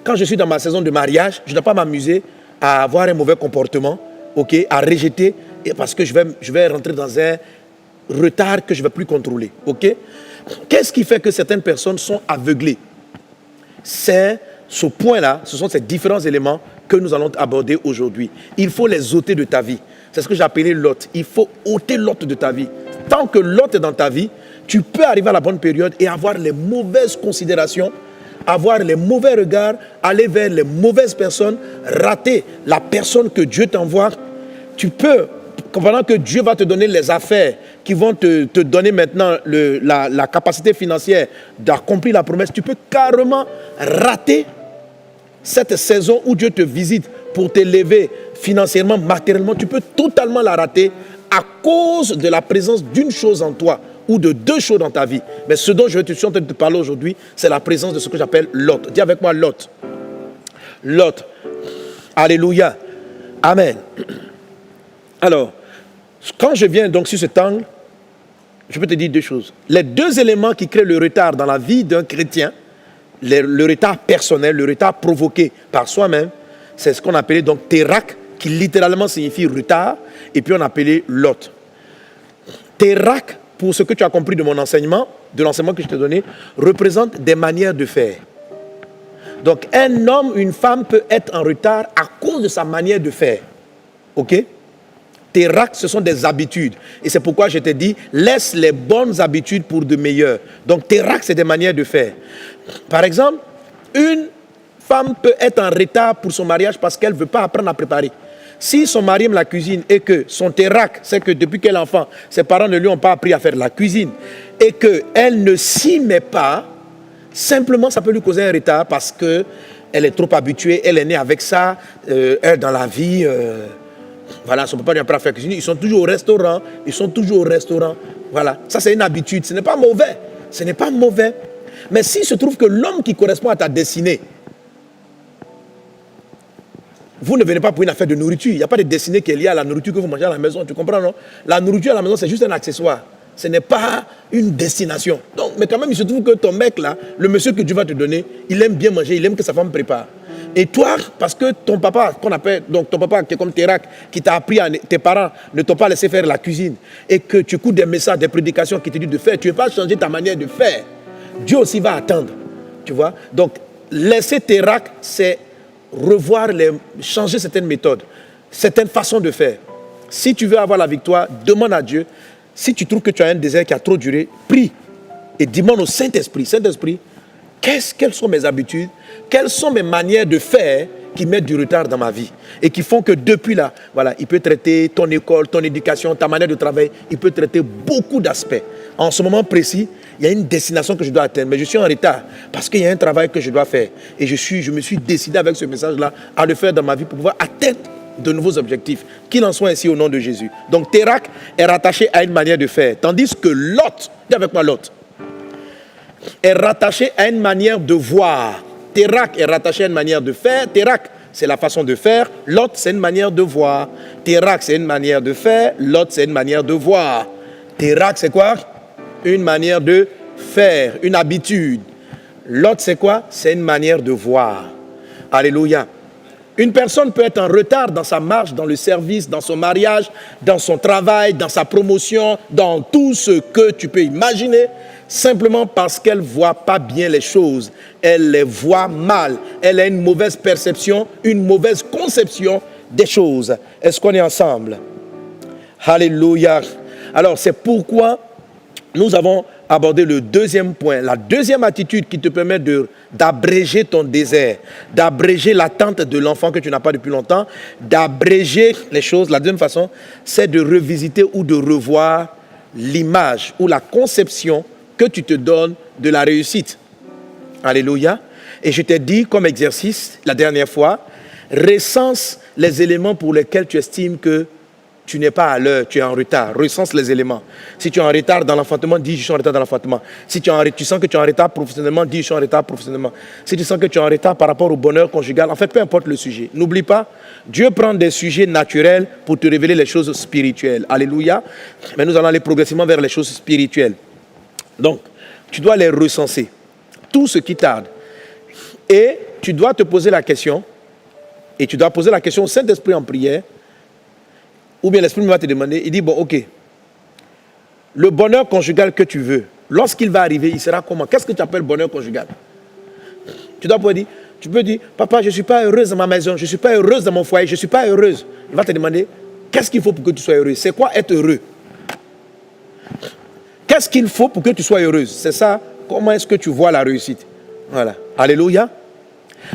quand je suis dans ma saison de mariage, je ne dois pas m'amuser à avoir un mauvais comportement, okay, à rejeter parce que je vais rentrer dans un retard que je ne vais plus contrôler. Okay? Qu'est-ce qui fait que certaines personnes sont aveuglées? C'est ce point-là, ce sont ces différents éléments que nous allons aborder aujourd'hui. Il faut les ôter de ta vie. C'est ce que j'ai appelé Lot. Il faut ôter Lot de ta vie. Tant que Lot est dans ta vie, tu peux arriver à la bonne période et avoir les mauvaises considérations, avoir les mauvais regards, aller vers les mauvaises personnes, rater la personne que Dieu t'envoie. Tu peux, pendant que Dieu va te donner les affaires qui vont te donner maintenant la capacité financière d'accomplir la promesse, tu peux carrément rater cette saison où Dieu te visite pour t'élever financièrement, matériellement. Tu peux totalement la rater à cause de la présence d'une chose en toi ou de 2 choses dans ta vie. Mais ce dont je suis en train de te parler aujourd'hui, c'est la présence de ce que j'appelle Lot. Dis avec moi Lot. Lot. Alléluia. Amen. Alors, quand je viens donc sur cet angle, je peux te dire 2 choses. Les 2 éléments qui créent le retard dans la vie d'un chrétien, le retard personnel, le retard provoqué par soi-même, c'est ce qu'on appelait donc Térak, qui littéralement signifie retard, et puis on appelait Lot. Térak pour ce que tu as compris de mon enseignement, de l'enseignement que je t'ai donné, représente des manières de faire. Donc, un homme, une femme peut être en retard à cause de sa manière de faire. Ok? Terak, ce sont des habitudes. Et c'est pourquoi je t'ai dit, laisse les bonnes habitudes pour de meilleures. Donc, terak, c'est des manières de faire. Par exemple, une femme peut être en retard pour son mariage parce qu'elle ne veut pas apprendre à préparer. Si son mari aime la cuisine et que son terak, c'est que depuis qu'elle est enfant, ses parents ne lui ont pas appris à faire la cuisine et qu'elle ne s'y met pas, simplement ça peut lui causer un retard parce qu'elle est trop habituée, elle est née avec ça, elle dans la vie, voilà, son papa lui a appris à faire la cuisine, ils sont toujours au restaurant, voilà, ça c'est une habitude, ce n'est pas mauvais, mais s'il se trouve que l'homme qui correspond à ta destinée, vous ne venez pas pour une affaire de nourriture. Il n'y a pas de destinée qui est liée à la nourriture que vous mangez à la maison. Tu comprends, non? La nourriture à la maison, c'est juste un accessoire. Ce n'est pas une destination. Donc, mais quand même, il se trouve que ton mec, là, le monsieur que Dieu va te donner, il aime bien manger, il aime que sa femme prépare. Et toi, parce que ton papa, qu'on appelle, donc ton papa qui est comme Terak, qui t'a appris, tes parents ne t'ont pas laissé faire la cuisine, et que tu écoutes des messages, des prédications qui te disent de faire, tu ne veux pas changer ta manière de faire. Dieu aussi va attendre. Tu vois? Donc, laisser Terak, c'est changer certaines méthodes, certaines façons de faire. Si tu veux avoir la victoire, demande à Dieu. Si tu trouves que tu as un désert qui a trop duré, prie et demande au Saint-Esprit. Saint-Esprit, quelles sont mes habitudes? Quelles sont mes manières de faire qui mettent du retard dans ma vie et qui font que depuis là, voilà, il peut traiter ton école, ton éducation, ta manière de travailler, il peut traiter beaucoup d'aspects. En ce moment précis, il y a une destination que je dois atteindre, mais je suis en retard parce qu'il y a un travail que je dois faire. Et je me suis décidé avec ce message-là à le faire dans ma vie pour pouvoir atteindre de nouveaux objectifs. Qu'il en soit ainsi au nom de Jésus. Donc Terak est rattaché à une manière de faire, tandis que Lot, dis avec moi Lot, est rattaché à une manière de voir. Terak est rattaché à une manière de faire. Terak, c'est la façon de faire. Lot, c'est une manière de voir. Terak, c'est une manière de faire. Lot, c'est une manière de voir. Terak, c'est quoi? Une manière de faire, une habitude. Lot, c'est quoi? C'est une manière de voir. Alléluia. Une personne peut être en retard dans sa marche, dans le service, dans son mariage, dans son travail, dans sa promotion, dans tout ce que tu peux imaginer, simplement parce qu'elle ne voit pas bien les choses. Elle les voit mal. Elle a une mauvaise perception, une mauvaise conception des choses. Est-ce qu'on est ensemble? Alléluia. Alors, c'est pourquoi nous avons abordé le deuxième point, la deuxième attitude qui te permet d'abréger ton désert, d'abréger l'attente de l'enfant que tu n'as pas depuis longtemps, d'abréger les choses. La deuxième façon, c'est de revisiter ou de revoir l'image ou la conception que tu te donnes de la réussite. Alléluia. Et je t'ai dit comme exercice la dernière fois, recense les éléments pour lesquels tu estimes que tu n'es pas à l'heure, tu es en retard. Recense les éléments. Si tu es en retard dans l'enfantement, dis je suis en retard dans l'enfantement. Si tu sens que tu es en retard professionnellement, dis je suis en retard professionnellement. Si tu sens que tu es en retard par rapport au bonheur conjugal, en fait, peu importe le sujet. N'oublie pas, Dieu prend des sujets naturels pour te révéler les choses spirituelles. Alléluia. Mais nous allons aller progressivement vers les choses spirituelles. Donc, tu dois les recenser. Tout ce qui tarde. Et tu dois te poser la question, et tu dois poser la question au Saint-Esprit en prière, ou bien l'Esprit va te demander, il dit, bon, ok, le bonheur conjugal que tu veux, lorsqu'il va arriver, il sera comment? Qu'est-ce que tu appelles bonheur conjugal? Tu peux dire, papa, je ne suis pas heureuse dans ma maison, je ne suis pas heureuse dans mon foyer, je ne suis pas heureuse. Il va te demander, qu'est-ce qu'il faut pour que tu sois heureuse? C'est quoi être heureux? Qu'est-ce qu'il faut pour que tu sois heureuse? C'est ça, comment est-ce que tu vois la réussite? Voilà, alléluia.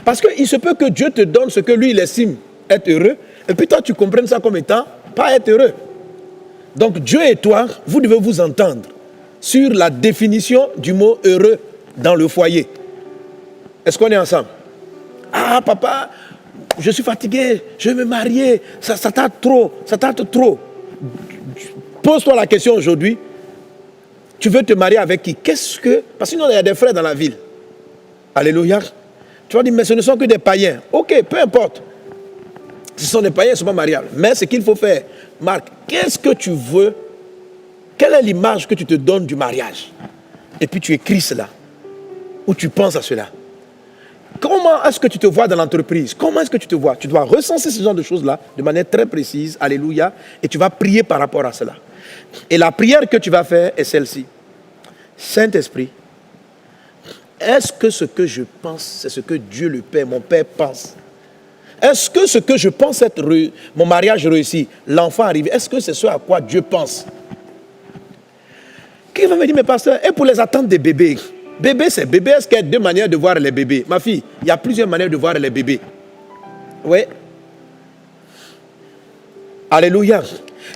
Parce qu'il se peut que Dieu te donne ce que lui, il estime être heureux, et puis toi, tu comprennes ça comme étant pas être heureux. Donc Dieu et toi, vous devez vous entendre sur la définition du mot heureux dans le foyer. Est-ce qu'on est ensemble? Ah papa, je suis fatigué, je vais me marier, ça tarde trop. Pose-toi la question aujourd'hui, tu veux te marier avec qui? Parce que sinon il y a des frères dans la ville. Alléluia. Tu vas dire, mais ce ne sont que des païens. Ok, peu importe. Si ce sont des païens, ils ne sont pas mariables. Mais ce qu'il faut faire, Marc, qu'est-ce que tu veux? Quelle est l'image que tu te donnes du mariage? Et puis tu écris cela. Ou tu penses à cela. Comment est-ce que tu te vois dans l'entreprise? Comment est-ce que tu te vois? Tu dois recenser ce genre de choses-là de manière très précise. Alléluia. Et tu vas prier par rapport à cela. Et la prière que tu vas faire est celle-ci. Saint-Esprit, est-ce que ce que je pense, c'est ce que Dieu le Père, mon Père pense? Est-ce que ce que je pense être mon mariage réussi, l'enfant arrivé, est-ce que c'est ce à quoi Dieu pense? Qui va me dire, mais pasteur, et pour les attentes des bébés? Bébé, c'est bébé. Est-ce qu'il y a deux manières de voir les bébés? Ma fille, il y a plusieurs manières de voir les bébés. Oui. Alléluia.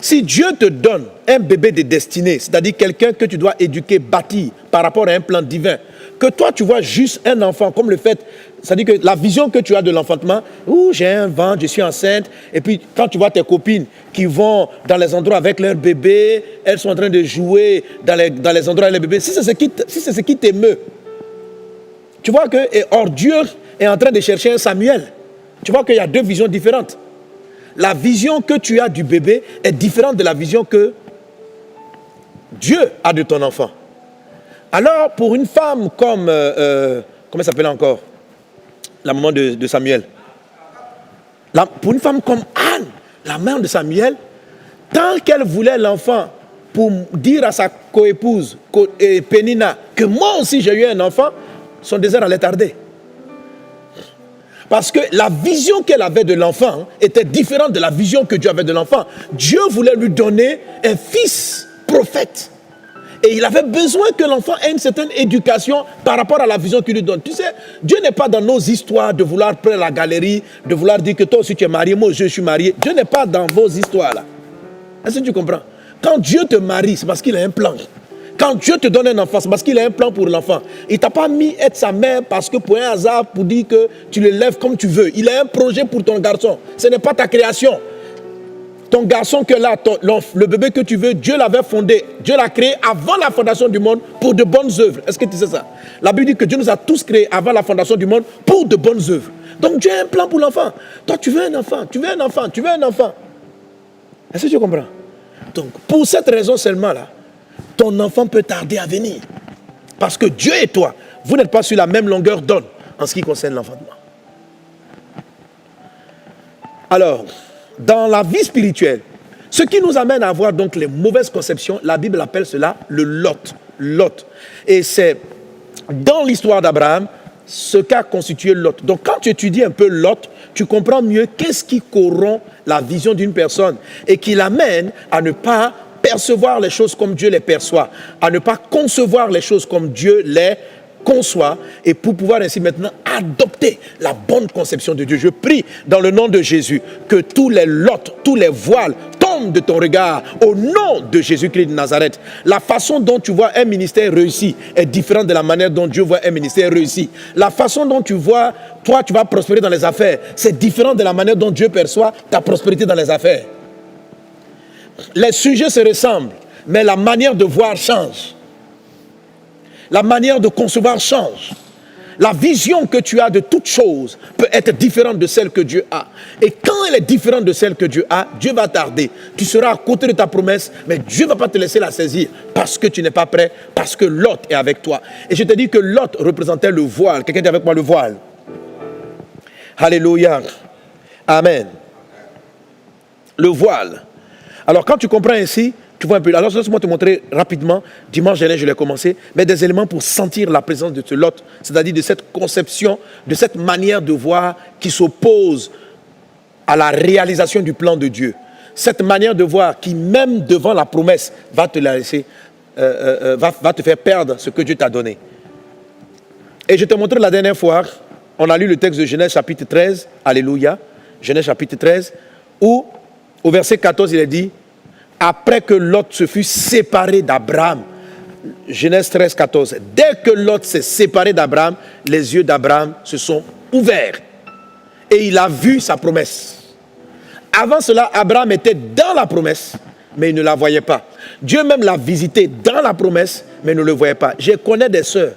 Si Dieu te donne un bébé de destinée, c'est-à-dire quelqu'un que tu dois éduquer, bâtir par rapport à un plan divin, que toi tu vois juste un enfant comme le fait, c'est-à-dire que la vision que tu as de l'enfantement, j'ai un ventre, je suis enceinte, et puis quand tu vois tes copines qui vont dans les endroits avec leur bébé, elles sont en train de jouer dans les endroits avec les bébés, si c'est ce qui t'émeut, tu vois que, or Dieu est en train de chercher un Samuel, tu vois qu'il y a deux visions différentes. La vision que tu as du bébé est différente de la vision que Dieu a de ton enfant. Alors, pour une femme comme, comment elle s'appelle encore? La maman de Samuel. Pour une femme comme Anne, la mère de Samuel, tant qu'elle voulait l'enfant pour dire à sa coépouse, Pénina, que moi aussi j'ai eu un enfant, son désir allait tarder. Parce que la vision qu'elle avait de l'enfant était différente de la vision que Dieu avait de l'enfant. Dieu voulait lui donner un fils prophète. Et il avait besoin que l'enfant ait une certaine éducation par rapport à la vision qu'il lui donne. Tu sais, Dieu n'est pas dans nos histoires de vouloir prendre la galerie, de vouloir dire que toi aussi tu es marié, moi je suis marié. Dieu n'est pas dans vos histoires là. Est-ce que tu comprends? Quand Dieu te marie, c'est parce qu'il a un plan. Quand Dieu te donne un enfant, c'est parce qu'il a un plan pour l'enfant. Il ne t'a pas mis être sa mère parce que pour un hasard, pour dire que tu le lèves comme tu veux. Il a un projet pour ton garçon. Ce n'est pas ta création. Ton garçon que là, le bébé que tu veux, Dieu l'avait fondé. Dieu l'a créé avant la fondation du monde pour de bonnes œuvres. Est-ce que tu sais ça? La Bible dit que Dieu nous a tous créés avant la fondation du monde pour de bonnes œuvres. Donc Dieu a un plan pour l'enfant. Toi, tu veux un enfant, tu veux un enfant, tu veux un enfant. Est-ce que tu comprends? Donc, pour cette raison seulement là, ton enfant peut tarder à venir. Parce que Dieu et toi, vous n'êtes pas sur la même longueur d'onde en ce qui concerne l'enfantement. Alors, dans la vie spirituelle, ce qui nous amène à avoir donc les mauvaises conceptions, la Bible appelle cela le Lot. Lot. Et c'est dans l'histoire d'Abraham ce qu'a constitué Lot. Donc quand tu étudies un peu Lot, tu comprends mieux qu'est-ce qui corrompt la vision d'une personne et qui l'amène à ne pas percevoir les choses comme Dieu les perçoit, à ne pas concevoir les choses comme Dieu les conçoit, et pour pouvoir ainsi maintenant adopter la bonne conception de Dieu. Je prie dans le nom de Jésus que tous les lots, tous les voiles tombent de ton regard au nom de Jésus-Christ de Nazareth. La façon dont tu vois un ministère réussi est différente de la manière dont Dieu voit un ministère réussi. La façon dont tu vois, toi tu vas prospérer dans les affaires, c'est différent de la manière dont Dieu perçoit ta prospérité dans les affaires. Les sujets se ressemblent, mais la manière de voir change. La manière de concevoir change. La vision que tu as de toute chose peut être différente de celle que Dieu a. Et quand elle est différente de celle que Dieu a, Dieu va tarder. Tu seras à côté de ta promesse, mais Dieu ne va pas te laisser la saisir parce que tu n'es pas prêt, parce que Lot est avec toi. Et je te dis que Lot représentait le voile. Quelqu'un dit avec moi le voile. Alléluia. Amen. Le voile. Alors quand tu comprends ainsi, tu vois un peu. Alors laisse-moi te montrer rapidement, dimanche dernier je l'ai commencé, mais des éléments pour sentir la présence de ce Lot, c'est-à-dire de cette conception, de cette manière de voir qui s'oppose à la réalisation du plan de Dieu. Cette manière de voir qui même devant la promesse va te la laisser, va te faire perdre ce que Dieu t'a donné. Et je te montrais la dernière fois, on a lu le texte de Genèse chapitre 13, alléluia, Genèse chapitre 13, où au verset 14 il est dit, après que Lot se fut séparé d'Abraham, Genèse 13, 14, dès que Lot s'est séparé d'Abraham, les yeux d'Abraham se sont ouverts et il a vu sa promesse. Avant cela, Abraham était dans la promesse, mais il ne la voyait pas. Dieu même l'a visité dans la promesse, mais il ne le voyait pas. Je connais des sœurs,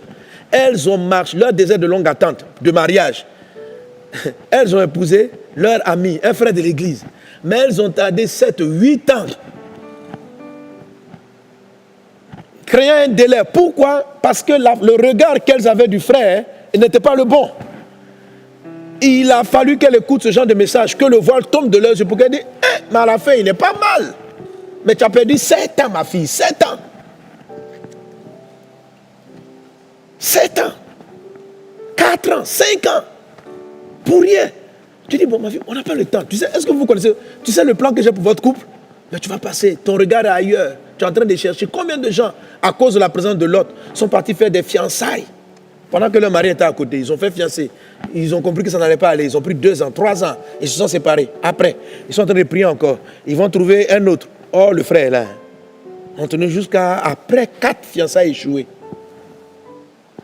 elles ont marché, leur désir de longue attente, de mariage. Elles ont épousé leur ami, un frère de l'église, mais elles ont tardé 7, 8 ans. Créant un délai. Pourquoi? Parce que le regard qu'elles avaient du frère n'était pas le bon. Il a fallu qu'elles écoutent ce genre de message, que le voile tombe de leurs yeux pour qu'elles disent, mais à la fin, il n'est pas mal. Mais tu as perdu 7 ans, ma fille, 7 ans. 7 ans. 4 ans, 5 ans. Pour rien. Tu dis, bon, ma fille, on n'a pas le temps. Tu sais, est-ce que vous connaissez, tu sais le plan que j'ai pour votre couple? Mais tu vas passer, ton regard est ailleurs. Tu es en train de chercher. Combien de gens, à cause de la présence de Lot, sont partis faire des fiançailles? Pendant que leur mari était à côté, ils ont fait fiancer. Ils ont compris que ça n'allait pas aller. Ils ont pris 2 ans, 3 ans. Ils se sont séparés. Après, ils sont en train de prier encore. Ils vont trouver un autre. Oh, le frère est là. On tenait jusqu'à après 4 fiançailles échouées.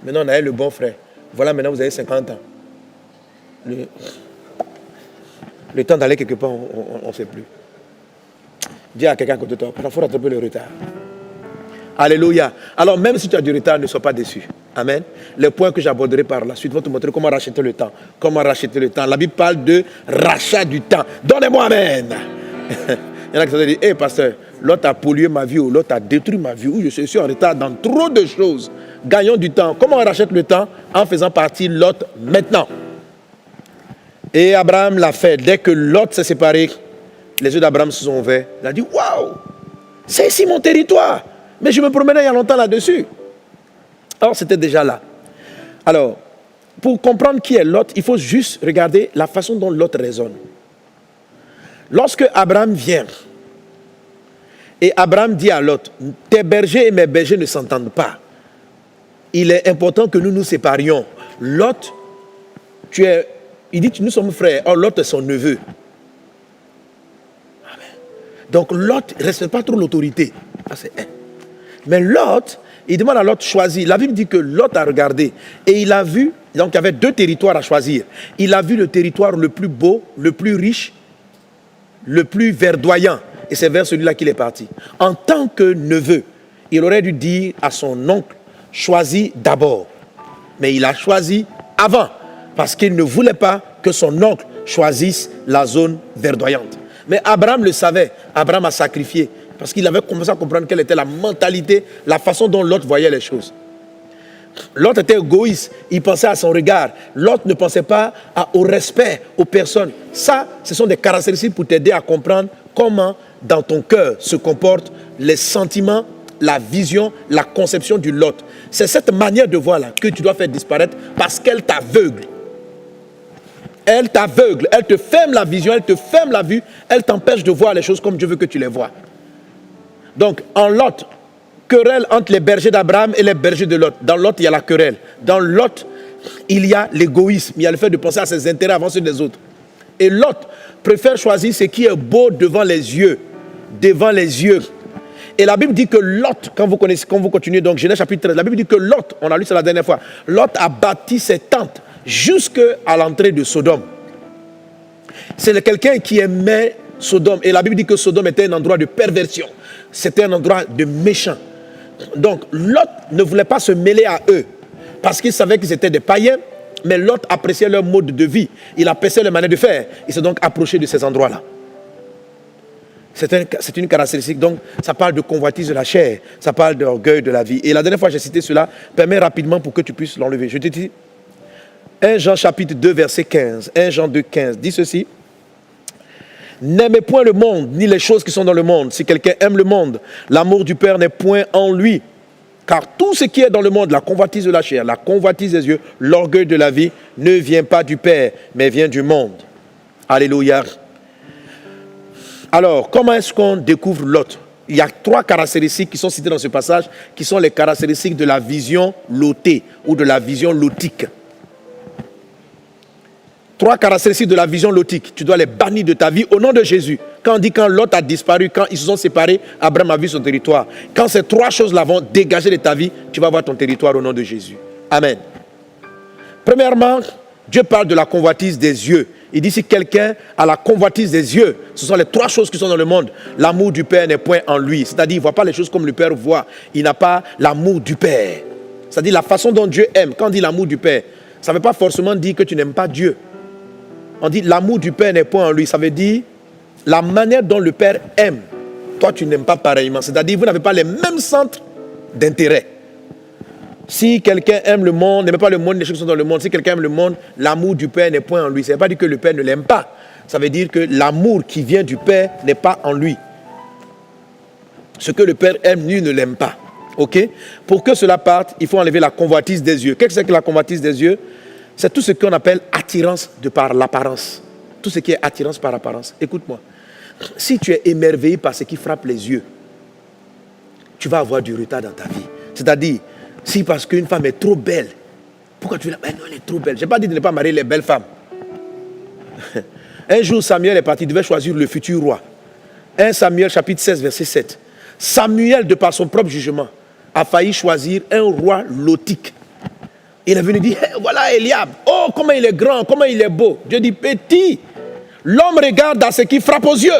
Maintenant, on a le bon frère. Voilà, maintenant vous avez 50 ans. Le temps d'aller quelque part, on ne sait plus. Dis à quelqu'un à côté de toi, il faut rattraper le retard. Alléluia. Alors même si tu as du retard, ne sois pas déçu. Amen. Les points que j'aborderai par la suite vont te montrer comment racheter le temps. Comment racheter le temps. La Bible parle de rachat du temps. Donnez-moi amen. Il y en a qui se disent, hé pasteur, l'autre a pollué ma vie ou l'autre a détruit ma vie ou je suis en retard dans trop de choses. Gagnons du temps. Comment on rachète le temps? En faisant partie Lot maintenant. Et Abraham l'a fait. Dès que Lot s'est séparé, les yeux d'Abraham se sont ouverts. Il a dit, waouh, c'est ici mon territoire. Mais je me promenais il y a longtemps là-dessus. Or, c'était déjà là. Alors, pour comprendre qui est Lot, il faut juste regarder la façon dont Lot raisonne. Lorsque Abraham vient, et Abraham dit à Lot, tes bergers et mes bergers ne s'entendent pas. Il est important que nous nous séparions. Lot, il dit que nous sommes frères. Or, Lot est son neveu. Amen. Donc, Lot ne respecte pas trop l'autorité. Mais Lot, il demande à Lot de choisir. La Bible dit que Lot a regardé et il a vu, donc il y avait 2 territoires à choisir. Il a vu le territoire le plus beau, le plus riche, le plus verdoyant. Et c'est vers celui-là qu'il est parti. En tant que neveu, il aurait dû dire à son oncle, choisis d'abord. Mais il a choisi avant, parce qu'il ne voulait pas que son oncle choisisse la zone verdoyante. Mais Abraham le savait. Abraham a sacrifié. Parce qu'il avait commencé à comprendre quelle était la mentalité, la façon dont Lot voyait les choses. Lot était égoïste, il pensait à son regard. Lot ne pensait pas au respect aux personnes. Ça, ce sont des caractéristiques pour t'aider à comprendre comment dans ton cœur se comportent les sentiments, la vision, la conception du Lot. C'est cette manière de voir là que tu dois faire disparaître parce qu'elle t'aveugle. Elle t'aveugle, elle te ferme la vision, elle te ferme la vue, elle t'empêche de voir les choses comme Dieu veut que tu les vois. Donc, en Lot, querelle entre les bergers d'Abraham et les bergers de Lot. Dans Lot, il y a la querelle. Dans Lot, il y a l'égoïsme. Il y a le fait de penser à ses intérêts avant ceux des autres. Et Lot préfère choisir ce qui est beau devant les yeux. Devant les yeux. Et la Bible dit que Lot, quand vous continuez, donc Genèse chapitre 13, la Bible dit que Lot, on a lu ça la dernière fois, Lot a bâti ses tentes jusqu'à l'entrée de Sodome. C'est quelqu'un qui aimait Sodome. Et la Bible dit que Sodome était un endroit de perversion. C'était un endroit de méchants. Donc, Lot ne voulait pas se mêler à eux parce qu'il savait qu'ils étaient des païens, mais Lot appréciait leur mode de vie. Il appréciait leur manière de faire. Il s'est donc approché de ces endroits-là. C'est une caractéristique. Donc, ça parle de convoitise de la chair. Ça parle d'orgueil de la vie. Et la dernière fois, j'ai cité cela. Permets rapidement pour que tu puisses l'enlever. Je te dis, 1 Jean chapitre 2, verset 15. 1 Jean 2, 15. Dit ceci. N'aimez point le monde, ni les choses qui sont dans le monde. Si quelqu'un aime le monde, l'amour du Père n'est point en lui. Car tout ce qui est dans le monde, la convoitise de la chair, la convoitise des yeux, l'orgueil de la vie, ne vient pas du Père, mais vient du monde. Alléluia. Alors, comment est-ce qu'on découvre Lot? Il y a 3 caractéristiques qui sont citées dans ce passage, qui sont les caractéristiques de la vision lotée ou de la vision lotique. 3 caractéristiques de la vision lotique. Tu dois les bannir de ta vie au nom de Jésus. Quand on dit quand Lot a disparu, quand ils se sont séparés, Abraham a vu son territoire. Quand ces 3 choses-là vont dégager de ta vie, tu vas voir ton territoire au nom de Jésus. Amen. Premièrement, Dieu parle de la convoitise des yeux. Il dit si quelqu'un a la convoitise des yeux, ce sont les 3 choses qui sont dans le monde. L'amour du Père n'est point en lui. C'est-à-dire il ne voit pas les choses comme le Père voit. Il n'a pas l'amour du Père. C'est-à-dire la façon dont Dieu aime. Quand on dit l'amour du Père, ça ne veut pas forcément dire que tu n'aimes pas Dieu. On dit l'amour du Père n'est point en lui. Ça veut dire la manière dont le Père aime. Toi, tu n'aimes pas pareillement. C'est-à-dire vous n'avez pas les mêmes centres d'intérêt. Si quelqu'un aime le monde, n'aime pas le monde, les choses qui sont dans le monde. Si quelqu'un aime le monde, l'amour du Père n'est point en lui. Ça ne veut pas dire que le Père ne l'aime pas. Ça veut dire que l'amour qui vient du Père n'est pas en lui. Ce que le Père aime, lui ne l'aime pas. Ok? Pour que cela parte, il faut enlever la convoitise des yeux. Qu'est-ce que c'est que la convoitise des yeux? C'est tout ce qu'on appelle attirance de par l'apparence. Tout ce qui est attirance par apparence. Écoute-moi. Si tu es émerveillé par ce qui frappe les yeux, tu vas avoir du retard dans ta vie. C'est-à-dire, si parce qu'une femme est trop belle, pourquoi tu dis, non, elle est trop belle. Je n'ai pas dit de ne pas marier les belles femmes. Un jour, Samuel est parti, il devait choisir le futur roi. 1 Samuel chapitre 16, verset 7. Samuel, de par son propre jugement, a failli choisir un roi lotique. Il est venu dire, hey, voilà Eliab. Oh, comment il est grand, comment il est beau. Dieu dit, petit. L'homme regarde à ce qui frappe aux yeux.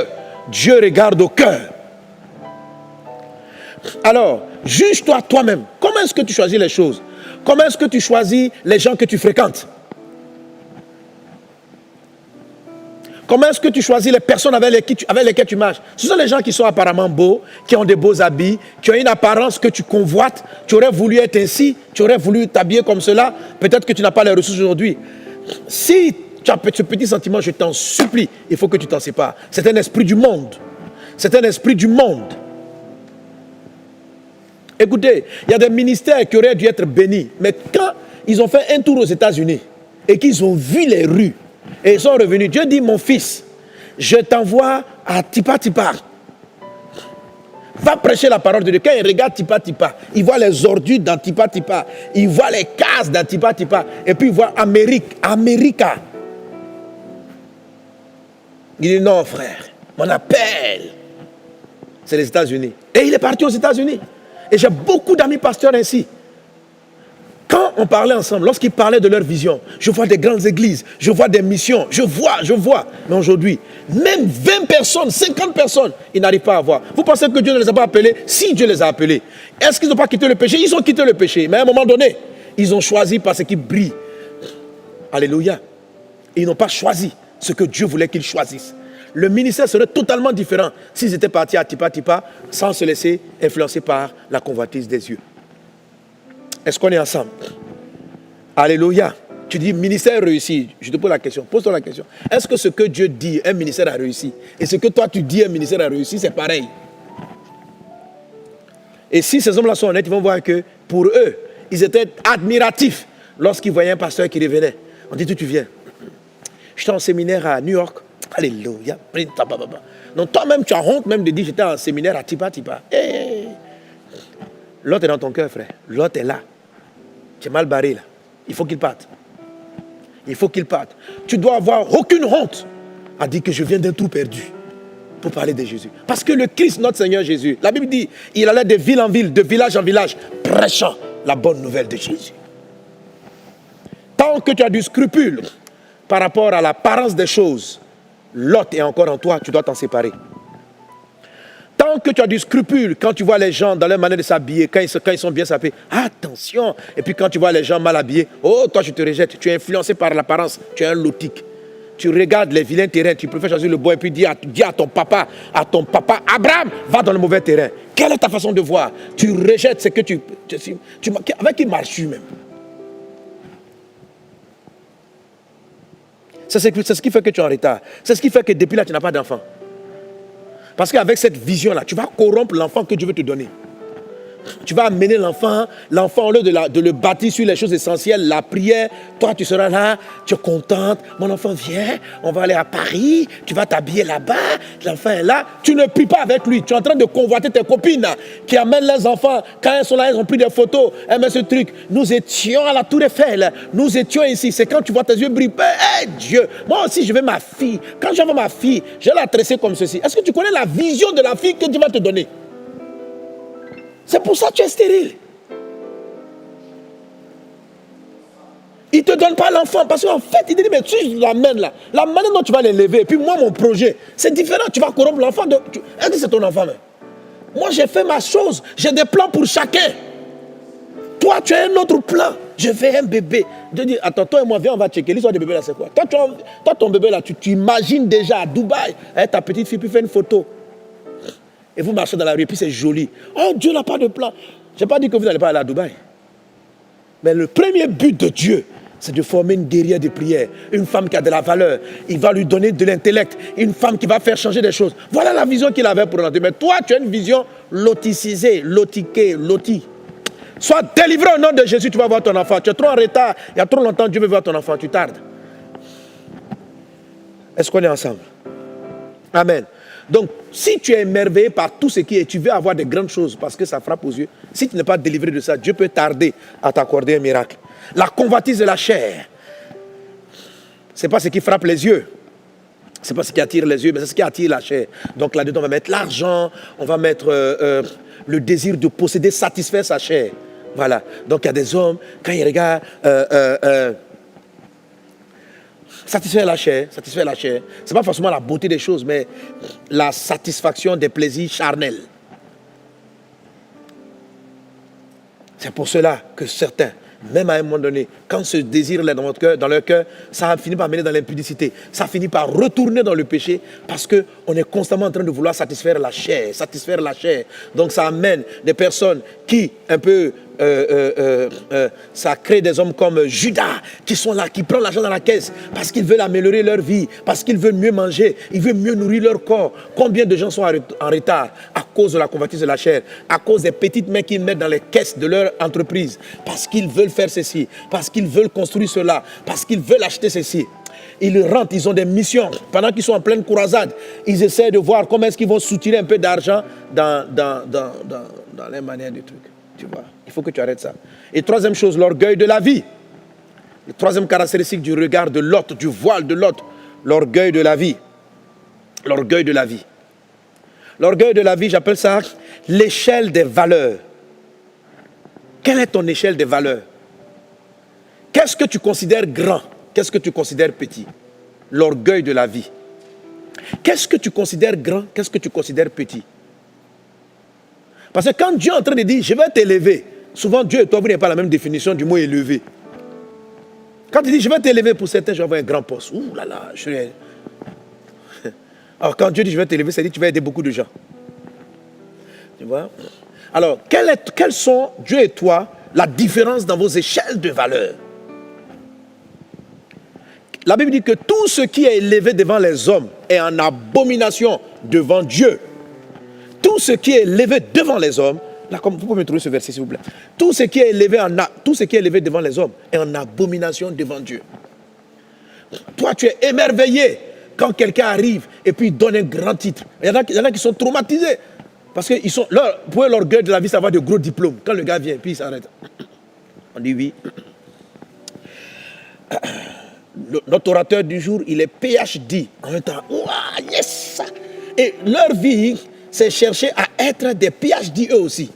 Dieu regarde au cœur. Alors, juge-toi toi-même. Comment est-ce que tu choisis les choses? Comment est-ce que tu choisis les gens que tu fréquentes? Comment est-ce que tu choisis les personnes avec lesquelles tu marches? Ce sont les gens qui sont apparemment beaux, qui ont de beaux habits, qui ont une apparence que tu convoites. Tu aurais voulu être ainsi, tu aurais voulu t'habiller comme cela. Peut-être que tu n'as pas les ressources aujourd'hui. Si tu as ce petit sentiment, je t'en supplie, il faut que tu t'en sépares. C'est un esprit du monde. C'est un esprit du monde. Écoutez, il y a des ministères qui auraient dû être bénis. Mais quand ils ont fait un tour aux États-Unis et qu'ils ont vu les rues, et ils sont revenus, Dieu dit, mon fils, je t'envoie à Tipa Tipa. Va prêcher la parole de Dieu. Quand il regarde Tipa Tipa, il voit les ordures dans Tipa Tipa. Il voit les cases dans Tipa Tipa. Et puis il voit America. Il dit, non frère, mon appel, c'est les États-Unis. Et il est parti aux États-Unis. Et j'ai beaucoup d'amis pasteurs ainsi. Quand on parlait ensemble, lorsqu'ils parlaient de leur vision, je vois des grandes églises, je vois des missions, je vois. Mais aujourd'hui, même 20 personnes, 50 personnes, ils n'arrivent pas à voir. Vous pensez que Dieu ne les a pas appelés? Si, Dieu les a appelés. Est-ce qu'ils n'ont pas quitté le péché? Ils ont quitté le péché. Mais à un moment donné, ils ont choisi par ce qui brille. Alléluia. Et ils n'ont pas choisi ce que Dieu voulait qu'ils choisissent. Le ministère serait totalement différent s'ils étaient partis à Tipa Tipa sans se laisser influencer par la convoitise des yeux. Est-ce qu'on est ensemble? Alléluia. Tu dis ministère réussi. Je te pose la question. Pose-toi la question. Est-ce que ce que Dieu dit, un ministère a réussi, et ce que toi tu dis, un ministère a réussi, c'est pareil? Et si ces hommes-là sont honnêtes, ils vont voir que pour eux, ils étaient admiratifs lorsqu'ils voyaient un pasteur qui revenait. On dit, d'où tu viens? J'étais en séminaire à New York. Alléluia. Donc toi-même, tu as honte même de dire j'étais en séminaire à Tipa Tipa. Hey. L'autre est dans ton cœur, frère. L'autre est là. Tu es mal barré là. Il faut qu'il parte. Il faut qu'il parte. Tu dois avoir aucune honte à dire que je viens d'un trou perdu pour parler de Jésus. Parce que le Christ, notre Seigneur Jésus, la Bible dit, il allait de ville en ville, de village en village, prêchant la bonne nouvelle de Jésus. Tant que tu as du scrupule par rapport à l'apparence des choses, l'autre est encore en toi, tu dois t'en séparer. Tant que tu as du scrupule, quand tu vois les gens dans leur manière de s'habiller, quand ils sont bien sapés, attention. Et puis quand tu vois les gens mal habillés, oh, toi je te rejette, tu es influencé par l'apparence, tu es un lotique. Tu regardes les vilains terrains, tu préfères choisir le bon et puis dis à ton papa, Abraham, va dans le mauvais terrain. Quelle est ta façon de voir? Tu rejettes ce que tu avec qui marches-tu même? C'est ce qui fait que tu es en retard. C'est ce qui fait que depuis là, tu n'as pas d'enfant. Parce qu'avec cette vision-là, tu vas corrompre l'enfant que Dieu veut te donner. Tu vas amener l'enfant, au lieu de le bâtir sur les choses essentielles, la prière, toi tu seras là, tu es contente, mon enfant vient, on va aller à Paris, tu vas t'habiller là-bas, l'enfant est là, tu ne pries pas avec lui, tu es en train de convoiter tes copines qui amènent leurs enfants, quand elles sont là, elles ont pris des photos, elles mettent ce truc, nous étions à la Tour Eiffel, nous étions ici, c'est quand tu vois tes yeux briller, hey, Dieu, moi aussi je veux ma fille, quand je veux ma fille, je vais la tresser comme ceci. Est-ce que tu connais la vision de la fille que Dieu va te donner? C'est pour ça que tu es stérile. Il ne te donne pas l'enfant parce qu'en fait, il te dit, mais tu l'amènes là. La manière dont tu vas l'élever, et puis moi, mon projet, c'est différent. Tu vas corrompre l'enfant. Est-ce que c'est ton enfant même? Moi, j'ai fait ma chose. J'ai des plans pour chacun. Toi, tu as un autre plan. Je fais un bébé. Je dis, attends, toi et moi, viens, on va checker. L'histoire du bébé là, c'est quoi? Toi, ton bébé là, tu imagines déjà à Dubaï, avec ta petite fille, puis fais une photo. Et vous marchez dans la rue, et puis c'est joli. Oh, Dieu n'a pas de plan. Je n'ai pas dit que vous n'allez pas aller à Dubaï. Mais le premier but de Dieu, c'est de former une guerrière de prière, une femme qui a de la valeur. Il va lui donner de l'intellect, une femme qui va faire changer des choses. Voilà la vision qu'il avait pour l'entrée. Mais toi, tu as une vision loticisée, lotiquée, lotie. Sois délivré au nom de Jésus, tu vas voir ton enfant. Tu es trop en retard, il y a trop longtemps, Dieu veut voir ton enfant, tu tardes. Est-ce qu'on est ensemble? Amen. Donc, si tu es émerveillé par tout ce qui est, tu veux avoir de grandes choses parce que ça frappe aux yeux. Si tu n'es pas délivré de ça, Dieu peut tarder à t'accorder un miracle. La convoitise de la chair, ce n'est pas ce qui frappe les yeux. Ce n'est pas ce qui attire les yeux, mais c'est ce qui attire la chair. Donc là-dedans, on va mettre l'argent, on va mettre le désir de posséder, satisfaire sa chair. Voilà. Donc il y a des hommes, quand ils regardent, satisfaire la chair. Ce n'est pas forcément la beauté des choses, mais la satisfaction des plaisirs charnels. C'est pour cela que certains, même à un moment donné, quand ce désir-là dans votre cœur, dans leur cœur, ça finit par mener dans l'impudicité. Ça finit par retourner dans le péché parce qu'on est constamment en train de vouloir satisfaire la chair. Donc ça amène des personnes qui, un peu, ça crée des hommes comme Judas qui sont là, qui prennent l'argent dans la caisse parce qu'ils veulent améliorer leur vie, parce qu'ils veulent mieux manger, ils veulent mieux nourrir leur corps. Combien de gens sont en retard à cause de la convoitise de la chair, à cause des petites mains qu'ils mettent dans les caisses de leur entreprise, parce qu'ils veulent faire ceci, parce qu'ils veulent construire cela, parce qu'ils veulent acheter ceci. Ils rentrent, ils ont des missions. Pendant qu'ils sont en pleine croisade, ils essaient de voir comment est-ce qu'ils vont soutirer un peu d'argent dans les manières du truc. Tu vois, il faut que tu arrêtes ça. Et troisième chose, l'orgueil de la vie. La troisième caractéristique du regard de l'autre, du voile de l'autre, l'orgueil de la vie. L'orgueil de la vie. L'orgueil de la vie, j'appelle ça l'échelle des valeurs. Quelle est ton échelle des valeurs? Qu'est-ce que tu considères grand? Qu'est-ce que tu considères petit? L'orgueil de la vie. Qu'est-ce que tu considères grand? Qu'est-ce que tu considères petit? Parce que quand Dieu est en train de dire, je vais t'élever, souvent Dieu et toi, vous n'avez pas la même définition du mot élevé. Quand il dit, je vais t'élever, pour certains, je vais avoir un grand poste. Ouh là là, je suis... Alors quand Dieu dit, je vais t'élever, ça dit, tu vas aider beaucoup de gens. Tu vois? Alors, quelles sont, Dieu et toi, la différence dans vos échelles de valeur? La Bible dit que tout ce qui est élevé devant les hommes est en abomination devant Dieu. Tout ce qui est élevé devant les hommes, là, vous pouvez me trouver ce verset s'il vous plaît. Tout ce qui est élevé devant les hommes est en abomination devant Dieu. Toi, tu es émerveillé quand quelqu'un arrive et puis donne un grand titre. Il y en a qui sont traumatisés. Parce que pour eux, l'orgueil de la vie, ça va de gros diplômes. Quand le gars vient, puis il s'arrête. On dit oui. Notre orateur du jour, il est PhD. En même temps, ouah, yes! Et leur vie, c'est chercher à être des PhD eux aussi.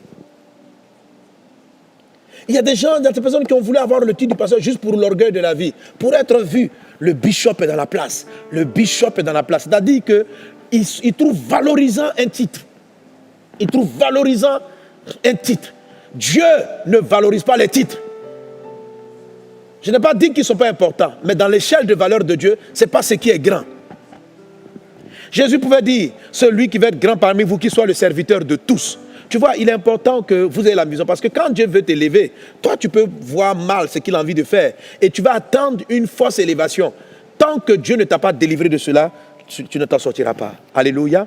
Il y a des personnes qui ont voulu avoir le titre du pasteur juste pour l'orgueil de la vie. Pour être vu, le bishop est dans la place. Le bishop est dans la place. C'est-à-dire qu'il trouve valorisant un titre. Il trouve valorisant un titre. Dieu ne valorise pas les titres. Je n'ai pas dit qu'ils ne sont pas importants, mais dans l'échelle de valeur de Dieu, ce n'est pas ce qui est grand. Jésus pouvait dire, celui qui veut être grand parmi vous, qui soit le serviteur de tous. Tu vois, il est important que vous ayez la vision, parce que quand Dieu veut t'élever, toi tu peux voir mal ce qu'il a envie de faire, et tu vas attendre une fausse élévation. Tant que Dieu ne t'a pas délivré de cela, tu ne t'en sortiras pas. Alléluia.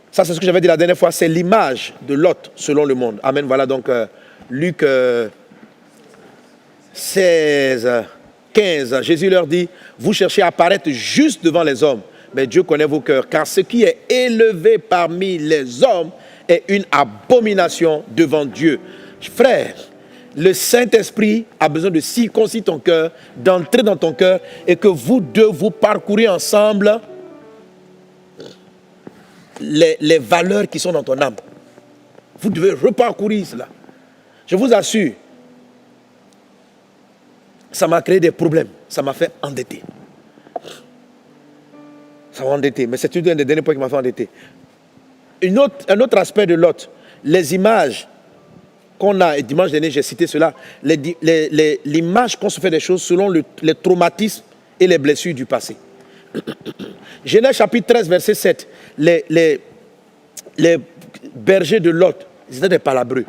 Ça, c'est ce que j'avais dit la dernière fois, c'est l'image de Lot selon le monde. Amen. Voilà donc Luc 16, 15. Jésus leur dit, vous cherchez à paraître juste devant les hommes, mais Dieu connaît vos cœurs, car ce qui est élevé parmi les hommes est une abomination devant Dieu. Frère, le Saint-Esprit a besoin de circoncire ton cœur, d'entrer dans ton cœur, et que vous deux, vous parcourez ensemble les valeurs qui sont dans ton âme. Vous devez reparcourir cela. Je vous assure, ça m'a créé des problèmes. Ça m'a fait endetter. Ça m'a endetté. Mais c'est une des derniers points qui m'a fait endetter. Un autre aspect de Lot, les images qu'on a, et dimanche dernier j'ai cité cela, l'image qu'on se fait des choses selon les traumatismes et les blessures du passé. Genèse chapitre 13, verset 7. Les bergers de Lot, ils étaient des palabreux.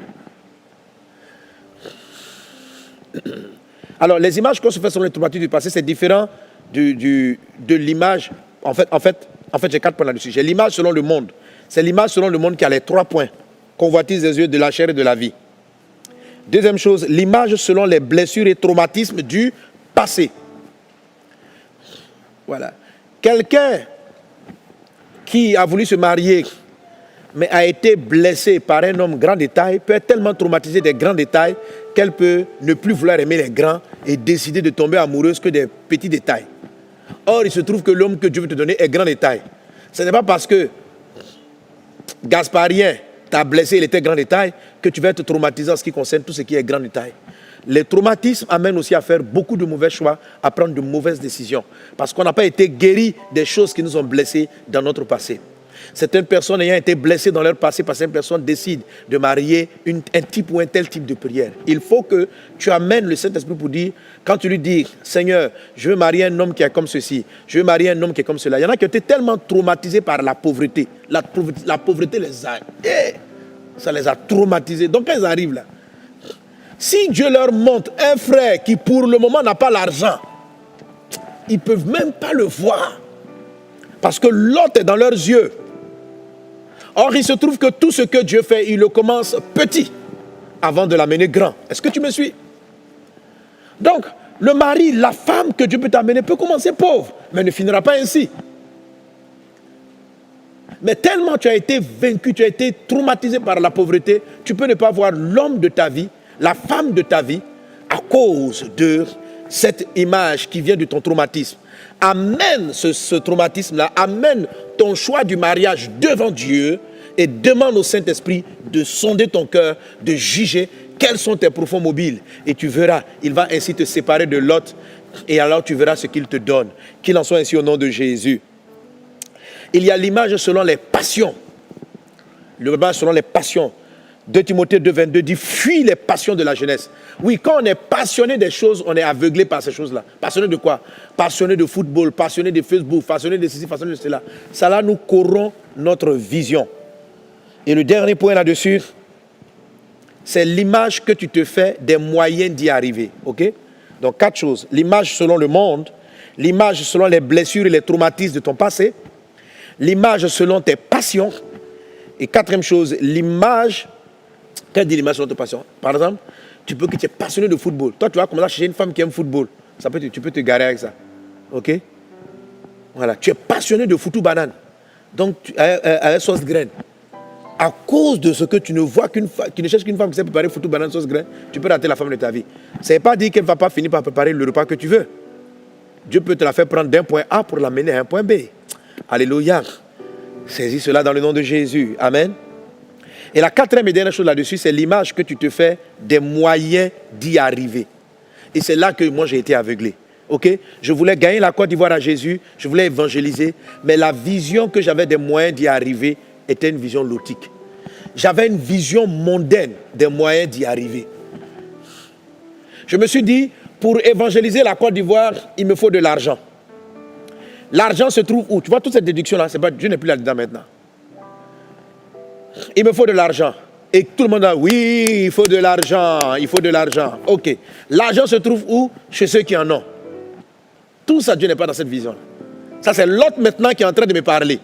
Alors, les images qu'on se fait sur les traumatismes du passé, c'est différent de l'image. En fait, j'ai 4 points là-dessus. J'ai l'image selon le monde. C'est l'image selon le monde qui a les 3 points. Convoitise des yeux, de la chair et de la vie. Deuxième chose, l'image selon les blessures et traumatismes du passé. Voilà. Quelqu'un qui a voulu se marier, mais a été blessé par un homme grand détail, peut être tellement traumatisé des grands détails qu'elle peut ne plus vouloir aimer les grands et décider de tomber amoureuse que des petits détails. Or, il se trouve que l'homme que Dieu veut te donner est grand détail. Ce n'est pas parce que Gasparien t'a blessé, il était grand détail, que tu vas être traumatisé en ce qui concerne tout ce qui est grand détail. Les traumatismes amènent aussi à faire beaucoup de mauvais choix, à prendre de mauvaises décisions. Parce qu'on n'a pas été guéri des choses qui nous ont blessés dans notre passé. Certaines personnes ayant été blessées dans leur passé, parce qu'une personne décide de marier un type ou un tel type de prière. Il faut que tu amènes le Saint-Esprit pour dire, quand tu lui dis, Seigneur, je veux marier un homme qui est comme ceci, je veux marier un homme qui est comme cela. Il y en a qui ont été tellement traumatisés par la pauvreté. La pauvreté ça les a traumatisés. Donc quand ils arrivent là, si Dieu leur montre un frère qui pour le moment n'a pas l'argent, ils ne peuvent même pas le voir. Parce que l'autre est dans leurs yeux. Or, il se trouve que tout ce que Dieu fait, il le commence petit avant de l'amener grand. Est-ce que tu me suis? Donc, le mari, la femme que Dieu peut t'amener peut commencer pauvre, mais ne finira pas ainsi. Mais tellement tu as été vaincu, tu as été traumatisé par la pauvreté, tu peux ne pas voir l'homme de ta vie, la femme de ta vie, à cause de cette image qui vient de ton traumatisme. Amène ce traumatisme-là, amène ton choix du mariage devant Dieu et demande au Saint-Esprit de sonder ton cœur, de juger quels sont tes profonds mobiles. Et tu verras, il va ainsi te séparer de l'autre et alors tu verras ce qu'il te donne. Qu'il en soit ainsi au nom de Jésus. Il y a l'image selon les passions. L'image selon les passions. 2 Timothée 2,22 dit « Fuis les passions de la jeunesse ». Oui, quand on est passionné des choses, on est aveuglé par ces choses-là. Passionné de quoi? Passionné de football, passionné de Facebook, passionné de ceci, passionné de cela. Ça là nous corrompt notre vision. Et le dernier point là-dessus, c'est l'image que tu te fais des moyens d'y arriver. Ok? Donc 4 choses. L'image selon le monde, l'image selon les blessures et les traumatismes de ton passé, l'image selon tes passions, et 4e chose, l'image. Quelle dit l'image selon tes passions? Par exemple, tu peux que tu es passionné de football. Toi, tu vas commencer à chercher une femme qui aime football. Tu peux te garer avec ça. Ok? Voilà. Tu es passionné de foutu banane. Donc, avec sauce graine. À cause de ce que tu ne vois tu ne cherches qu'une femme qui sait préparer foutu banane sauce graine, tu peux rater la femme de ta vie. Ça ne veut pas dire qu'elle ne va pas finir par préparer le repas que tu veux. Dieu peut te la faire prendre d'un point A pour l'amener à un point B. Alléluia. Saisis cela dans le nom de Jésus. Amen. Et la 4e et dernière chose là-dessus, c'est l'image que tu te fais des moyens d'y arriver. Et c'est là que moi j'ai été aveuglé. Okay? Je voulais gagner la Côte d'Ivoire à Jésus, je voulais évangéliser, mais la vision que j'avais des moyens d'y arriver était une vision lotique. J'avais une vision mondaine des moyens d'y arriver. Je me suis dit, pour évangéliser la Côte d'Ivoire, il me faut de l'argent. L'argent se trouve où? Tu vois toute cette déduction-là, Dieu n'est plus là-dedans maintenant. Il me faut de l'argent. Et tout le monde a, oui, il faut de l'argent, il faut de l'argent. Ok. L'argent se trouve où? Chez ceux qui en ont. Tout ça, Dieu n'est pas dans cette vision. Ça, c'est l'autre maintenant qui est en train de me parler.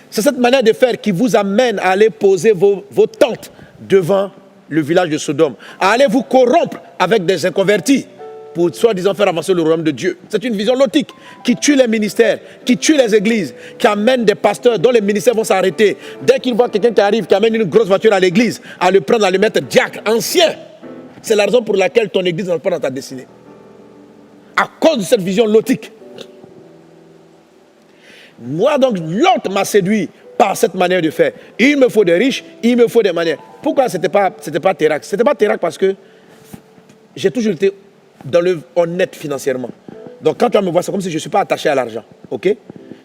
C'est cette manière de faire qui vous amène à aller poser vos tentes devant le village de Sodome. À aller vous corrompre avec des inconvertis pour soi-disant faire avancer le royaume de Dieu. C'est une vision lotique qui tue les ministères, qui tue les églises, qui amène des pasteurs dont les ministères vont s'arrêter. Dès qu'ils voient quelqu'un qui arrive, qui amène une grosse voiture à l'église, à le prendre, à le mettre diacre, ancien. C'est la raison pour laquelle ton église n'est pas dans ta destinée. À cause de cette vision lotique. Moi donc, l'autre m'a séduit par cette manière de faire. Il me faut des riches, il me faut des manières. Pourquoi c'était pas Térac? C'était pas Térac parce que j'ai toujours été honnête financièrement. Donc quand tu vas me voir, c'est comme si je ne suis pas attaché à l'argent. Ok?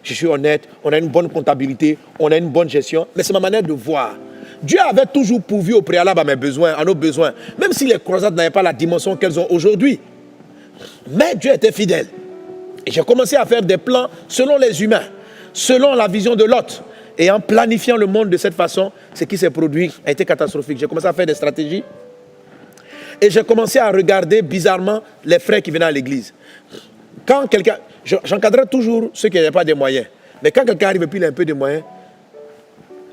Je suis honnête, on a une bonne comptabilité, on a une bonne gestion, mais c'est ma manière de voir. Dieu avait toujours pourvu au préalable à mes besoins, à nos besoins, même si les croisades n'avaient pas la dimension qu'elles ont aujourd'hui. Mais Dieu était fidèle. Et j'ai commencé à faire des plans selon les humains, selon la vision de l'autre. Et en planifiant le monde de cette façon, ce qui s'est produit a été catastrophique. J'ai commencé à faire des stratégies. Et j'ai commencé à regarder bizarrement les frères qui venaient à l'église. Quand quelqu'un... J'encadrais toujours ceux qui n'avaient pas de moyens. Mais quand quelqu'un arrive et puis il a un peu de moyens,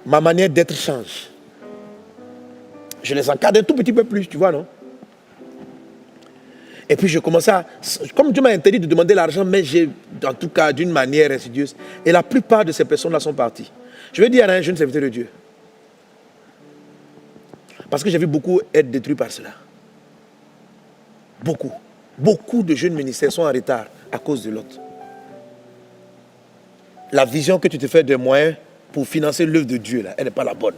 ma manière d'être change. Je les encadre un tout petit peu plus, tu vois, non? Et puis je commençais à... Comme Dieu m'a interdit de demander l'argent, mais j'ai, en tout cas, d'une manière insidieuse. Et la plupart de ces personnes-là sont parties. Je vais dire à un jeune serviteur de Dieu. Parce que j'ai vu beaucoup être détruits par cela. Beaucoup. Beaucoup de jeunes ministères sont en retard à cause de l'autre. La vision que tu te fais des moyens pour financer l'œuvre de Dieu, là, elle n'est pas la bonne.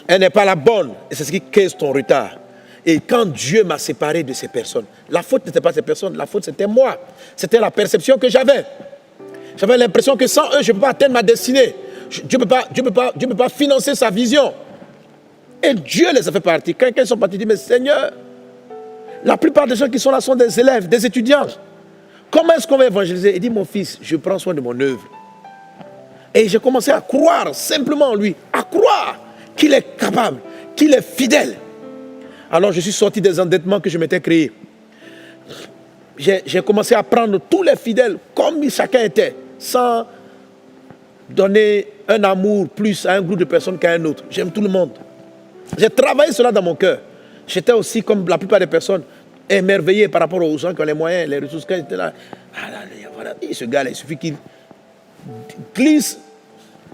Elle n'est pas la bonne. Et c'est ce qui cause ton retard. Et quand Dieu m'a séparé de ces personnes, la faute n'était pas ces personnes, la faute c'était moi. C'était la perception que j'avais. J'avais l'impression que sans eux, je ne peux pas atteindre ma destinée. Dieu ne peut pas financer sa vision. Et Dieu les a fait partir. Quand ils sont partis, ils disent, mais Seigneur, la plupart des gens qui sont là sont des élèves, des étudiants. Comment est-ce qu'on va évangéliser? Il dit, mon fils, je prends soin de mon œuvre. Et j'ai commencé à croire simplement en lui, à croire qu'il est capable, qu'il est fidèle. Alors je suis sorti des endettements que je m'étais créés. J'ai commencé à prendre tous les fidèles comme chacun était, sans donner un amour plus à un groupe de personnes qu'à un autre. J'aime tout le monde. J'ai travaillé cela dans mon cœur. J'étais aussi, comme la plupart des personnes, émerveillé par rapport aux gens qui ont les moyens, les ressources. Quand j'étais là, voilà, ce gars-là, il suffit qu'il glisse,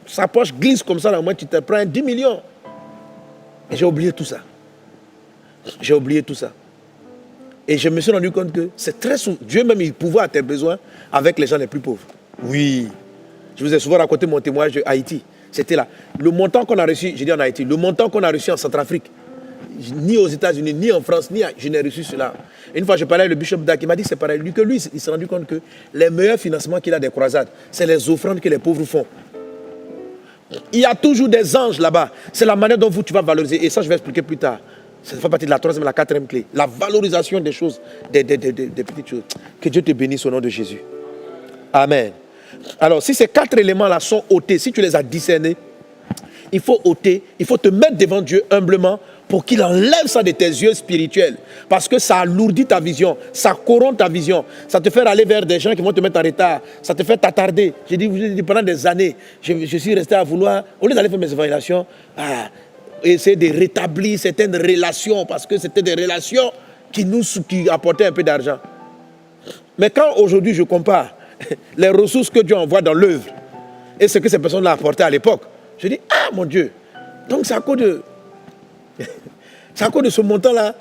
sa poche glisse comme ça, là, au moins tu te prends 10 millions. Et j'ai oublié tout ça. J'ai oublié tout ça. Et je me suis rendu compte que c'est très souvent, Dieu même, il pouvait à tes besoins avec les gens les plus pauvres. Oui. Je vous ai souvent raconté mon témoignage de Haïti. C'était là. Le montant qu'on a reçu, j'ai dit en Haïti, le montant qu'on a reçu en Centrafrique, ni aux États-Unis, ni en France, je n'ai reçu cela. Une fois, je parlais avec le bishop Dak, il m'a dit c'est pareil. Lui, il s'est rendu compte que les meilleurs financements qu'il a des croisades, c'est les offrandes que les pauvres font. Il y a toujours des anges là-bas. C'est la manière dont tu vas valoriser. Et ça, je vais expliquer plus tard. Ça fait partie de la troisième et la quatrième clé. La valorisation des choses, des petites choses. Que Dieu te bénisse au nom de Jésus. Amen. Alors, si ces 4 éléments-là sont ôtés, si tu les as discernés, il faut ôter, il faut te mettre devant Dieu humblement pour qu'il enlève ça de tes yeux spirituels. Parce que ça alourdit ta vision, ça corrompt ta vision, ça te fait aller vers des gens qui vont te mettre en retard, ça te fait t'attarder. J'ai dit, pendant des années, je suis resté à vouloir, au lieu d'aller faire mes évangélisations, essayer de rétablir certaines relations, parce que c'était des relations qui apportaient un peu d'argent. Mais quand aujourd'hui je compare les ressources que Dieu envoie dans l'œuvre et ce que ces personnes-là apportaient à l'époque, je dis, ah mon Dieu, donc c'est à cause de... c'est à cause de ce montant-là,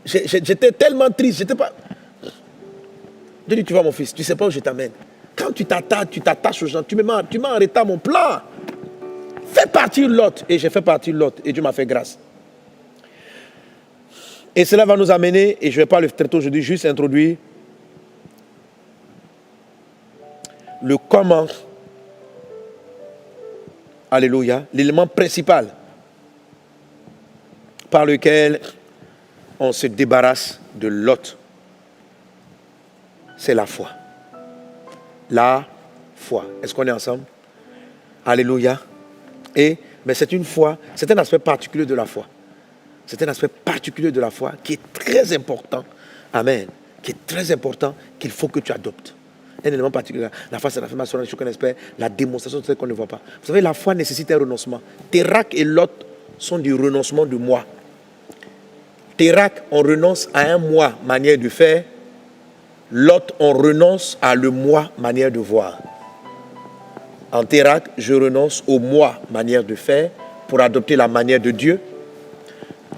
j'étais tellement triste, j'étais pas... Je dis, tu vois mon fils, tu ne sais pas où je t'amène. Quand tu t'attaches aux gens, tu mets en retard mon plan. Fais partir l'autre. Et j'ai fait partir l'autre. Et Dieu m'a fait grâce. Et cela va nous amener, et je ne vais pas le traiter aujourd'hui, juste introduire le comment. Alléluia. L'élément principal par lequel on se débarrasse de l'autre. C'est la foi. La foi. Est-ce qu'on est ensemble? Alléluia. Mais c'est une foi, c'est un aspect particulier de la foi. C'est un aspect particulier de la foi qui est très important. Amen. Qui est très important, qu'il faut que tu adoptes. Un élément particulier. La foi, c'est l'affirmation, je connais pas, la démonstration de ce qu'on ne voit pas. Vous savez, la foi nécessite un renoncement. Térac et Lot sont du renoncement de moi. Térac, on renonce à un moi, manière de faire. Lot, on renonce à le moi, manière de voir. En Térac, je renonce au moi, manière de faire, pour adopter la manière de Dieu.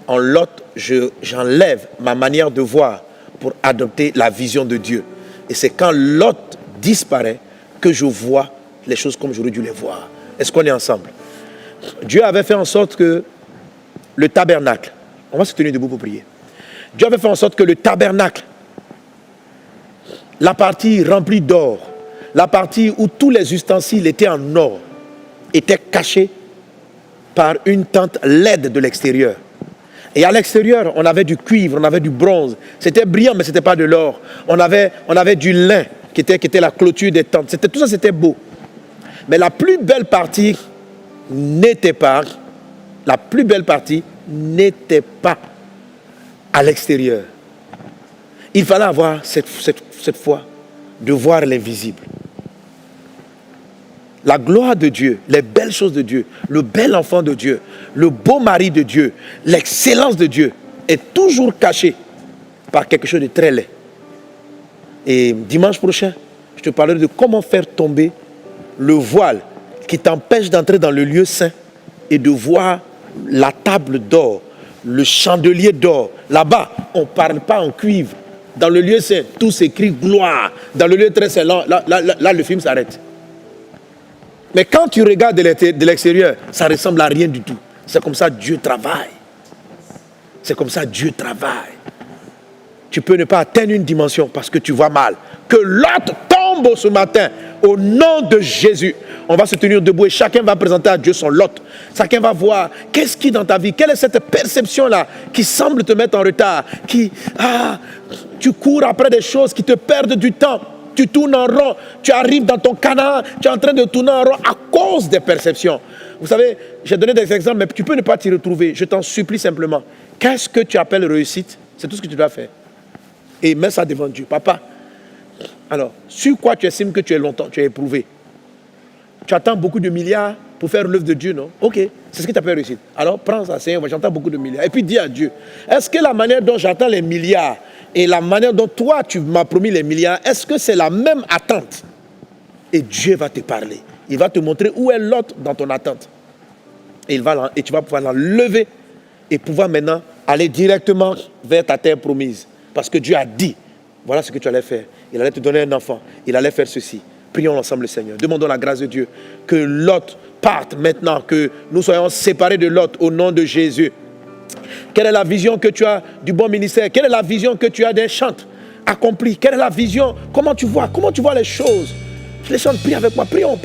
En Lot, j'enlève ma manière de voir pour adopter la vision de Dieu. Et c'est quand Lot disparaît que je vois les choses comme j'aurais dû les voir. Est-ce qu'on est ensemble? Dieu avait fait en sorte que le tabernacle, on va se tenir debout pour prier. Dieu avait fait en sorte que le tabernacle, la partie remplie d'or, la partie où tous les ustensiles étaient en or, était cachée par une tente laide de l'extérieur. Et à l'extérieur, on avait du cuivre, on avait du bronze. C'était brillant, mais ce n'était pas de l'or. On avait du lin qui était la clôture des tentes. Tout ça, c'était beau. Mais la plus belle partie n'était pas à l'extérieur. Il fallait avoir cette foi de voir l'invisible. La gloire de Dieu, les belles choses de Dieu, le bel enfant de Dieu, le beau mari de Dieu, l'excellence de Dieu est toujours caché par quelque chose de très laid. Et dimanche prochain, je te parlerai de comment faire tomber le voile qui t'empêche d'entrer dans le lieu saint et de voir la table d'or, le chandelier d'or. Là-bas, on ne parle pas en cuivre. Dans le lieu saint, tout s'écrit gloire. Dans le lieu très saint, là, le film s'arrête. Mais quand tu regardes de l'extérieur, ça ne ressemble à rien du tout. C'est comme ça que Dieu travaille. C'est comme ça que Dieu travaille. Tu peux ne pas atteindre une dimension parce que tu vois mal. Que l'autre tombe ce matin au nom de Jésus. On va se tenir debout et chacun va présenter à Dieu son lot. Chacun va voir qu'est-ce qui dans ta vie, quelle est cette perception-là qui semble te mettre en retard, tu cours après des choses qui te perdent du temps. Tu tournes en rond, tu arrives dans ton canard, tu es en train de tourner en rond à cause des perceptions. Vous savez, j'ai donné des exemples, mais tu peux ne pas t'y retrouver. Je t'en supplie simplement. Qu'est-ce que tu appelles réussite? C'est tout ce que tu dois faire. Et mets ça devant Dieu. Papa, alors, sur quoi tu estimes que tu es éprouvé? Tu attends beaucoup de milliards pour faire l'œuvre de Dieu, non? Ok, c'est ce que tu appelles réussite. Alors, prends ça, Seigneur, j'entends beaucoup de milliards. Et puis dis à Dieu, est-ce que la manière dont j'attends les milliards et la manière dont toi, tu m'as promis les milliards, est-ce que c'est la même attente? Et Dieu va te parler. Il va te montrer où est l'autre dans ton attente. Et tu vas pouvoir l'enlever et pouvoir maintenant aller directement vers ta terre promise. Parce que Dieu a dit, voilà ce que tu allais faire. Il allait te donner un enfant. Il allait faire ceci. Prions ensemble le Seigneur. Demandons la grâce de Dieu. Que Lot parte maintenant. Que nous soyons séparés de Lot au nom de Jésus. Quelle est la vision que tu as du bon ministère? Quelle est la vision que tu as des chants accomplis? Quelle est la vision? Comment tu vois les choses? Les chants, prie avec moi. Prions.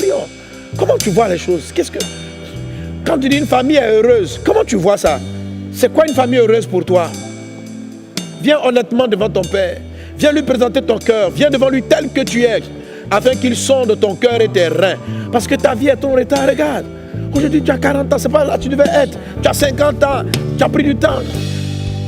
Comment tu vois les choses? Quand tu dis une famille est heureuse, comment tu vois ça? C'est quoi une famille heureuse pour toi? Viens honnêtement devant ton Père. Viens lui présenter ton cœur. Viens devant lui tel que tu es, afin qu'il sonde ton cœur et tes reins. Parce que ta vie est ton retard. Regarde. Aujourd'hui, tu as 40 ans. C'est pas là que tu devais être. Tu as 50 ans. Tu as pris du temps.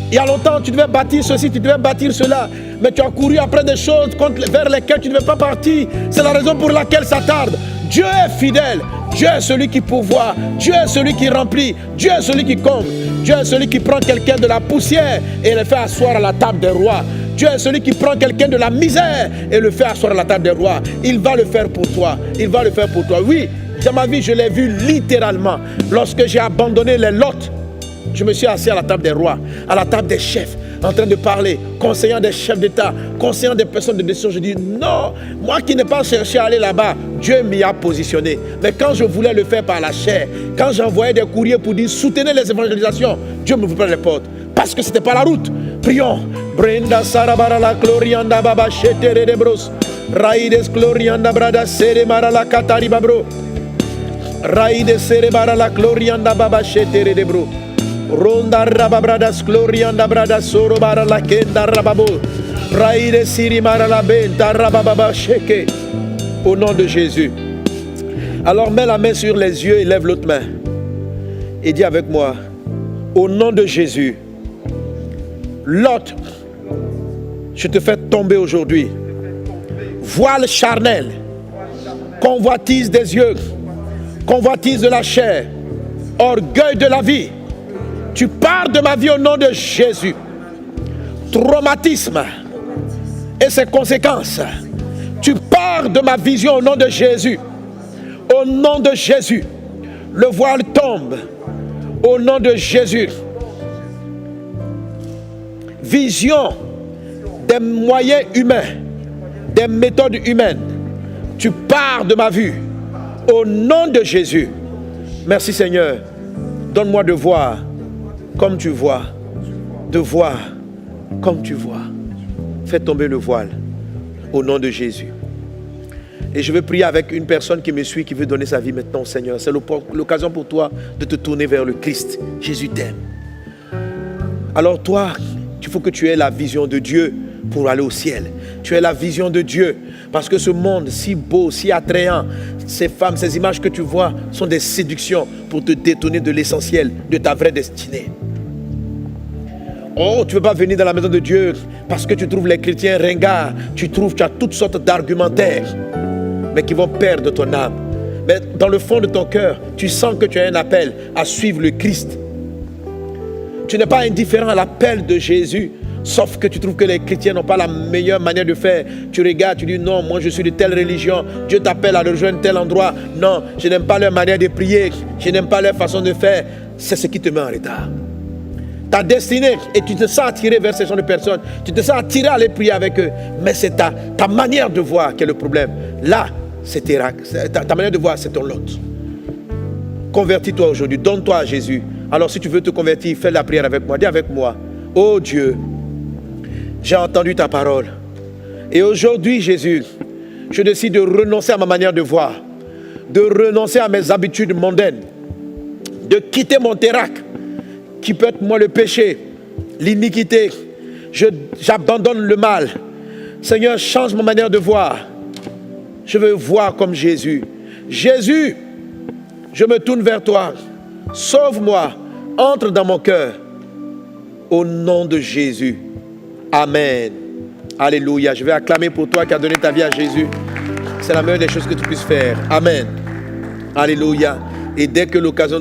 Il y a longtemps, tu devais bâtir ceci, tu devais bâtir cela. Mais tu as couru après des choses vers lesquelles tu ne devais pas partir. C'est la raison pour laquelle ça tarde. Dieu est fidèle. Dieu est celui qui pourvoit. Dieu est celui qui remplit. Dieu est celui qui comble. Dieu est celui qui prend quelqu'un de la poussière et le fait asseoir à la table des rois. Dieu est celui qui prend quelqu'un de la misère et le fait asseoir à la table des rois. Il va le faire pour toi. Il va le faire pour toi. Oui, dans ma vie, je l'ai vu littéralement. Lorsque j'ai abandonné les lots, je me suis assis à la table des rois, à la table des chefs, en train de parler, conseillant des chefs d'État, conseillant des personnes de décision. Je dis non, moi qui n'ai pas cherché à aller là-bas, Dieu m'y a positionné. Mais quand je voulais le faire par la chair, quand j'envoyais des courriers pour dire soutenez les évangélisations, Dieu me ouvrait les portes. Parce que ce n'était pas la route. Prions. Brenda Sarabara la Glorianda Baba Shetere de Bros. Raides Glorianda Brada Sere Marala Katari Babro. Raides Sere Barala Glorianda Baba Shetere de Bro. Ronda Rababradas Glorianda Brada Soro Barala Kenda Rababo. Raides Siri Marala Benta Rabababa Sheke. Au nom de Jésus. Alors mets la main sur les yeux et lève l'autre main. Et dis avec moi, au nom de Jésus, Lot, je te fais tomber aujourd'hui. Voile charnel, convoitise des yeux, convoitise de la chair, orgueil de la vie. Tu pars de ma vie au nom de Jésus. Traumatisme et ses conséquences. Tu pars de ma vision au nom de Jésus. Au nom de Jésus, le voile tombe. Au nom de Jésus. Vision des moyens humains, des méthodes humaines. Tu pars de ma vue. Au nom de Jésus. Merci Seigneur. Donne-moi de voir comme tu vois. De voir comme tu vois. Fais tomber le voile. Au nom de Jésus. Et je veux prier avec une personne qui me suit, qui veut donner sa vie maintenant au Seigneur. C'est l'occasion pour toi de te tourner vers le Christ. Jésus t'aime. Alors toi, il faut que tu aies la vision de Dieu pour aller au ciel. Tu aies la vision de Dieu. Parce que ce monde si beau, si attrayant, ces femmes, ces images que tu vois sont des séductions pour te détourner de l'essentiel, de ta vraie destinée. Oh, tu ne veux pas venir dans la maison de Dieu parce que tu trouves les chrétiens ringards. Tu as toutes sortes d'argumentaires, mais qui vont perdre ton âme. Mais dans le fond de ton cœur, tu sens que tu as un appel à suivre le Christ. Tu n'es pas indifférent à l'appel de Jésus, sauf que tu trouves que les chrétiens n'ont pas la meilleure manière de faire. Tu regardes, tu dis non, moi je suis de telle religion, Dieu t'appelle à rejoindre tel endroit. Non, je n'aime pas leur manière de prier, je n'aime pas leur façon de faire. C'est ce qui te met en retard. Ta destinée, et tu te sens attiré vers ces gens de personnes, tu te sens attiré à aller prier avec eux, mais c'est ta manière de voir qui est le problème. Là, c'est ta manière de voir, c'est ton lot. Convertis-toi aujourd'hui, donne-toi à Jésus. Alors si tu veux te convertir, fais la prière avec moi. Dis avec moi, oh Dieu, j'ai entendu ta parole. Et aujourd'hui, Jésus, je décide de renoncer à ma manière de voir, de renoncer à mes habitudes mondaines, de quitter mon terrac, qui peut être moi le péché, l'iniquité. J'abandonne le mal. Seigneur, change ma manière de voir. Je veux voir comme Jésus. Jésus, je me tourne vers toi. Sauve-moi, entre dans mon cœur. Au nom de Jésus. Amen. Alléluia. Je vais acclamer pour toi qui as donné ta vie à Jésus. C'est la meilleure des choses que tu puisses faire. Amen. Alléluia. Et dès que l'occasion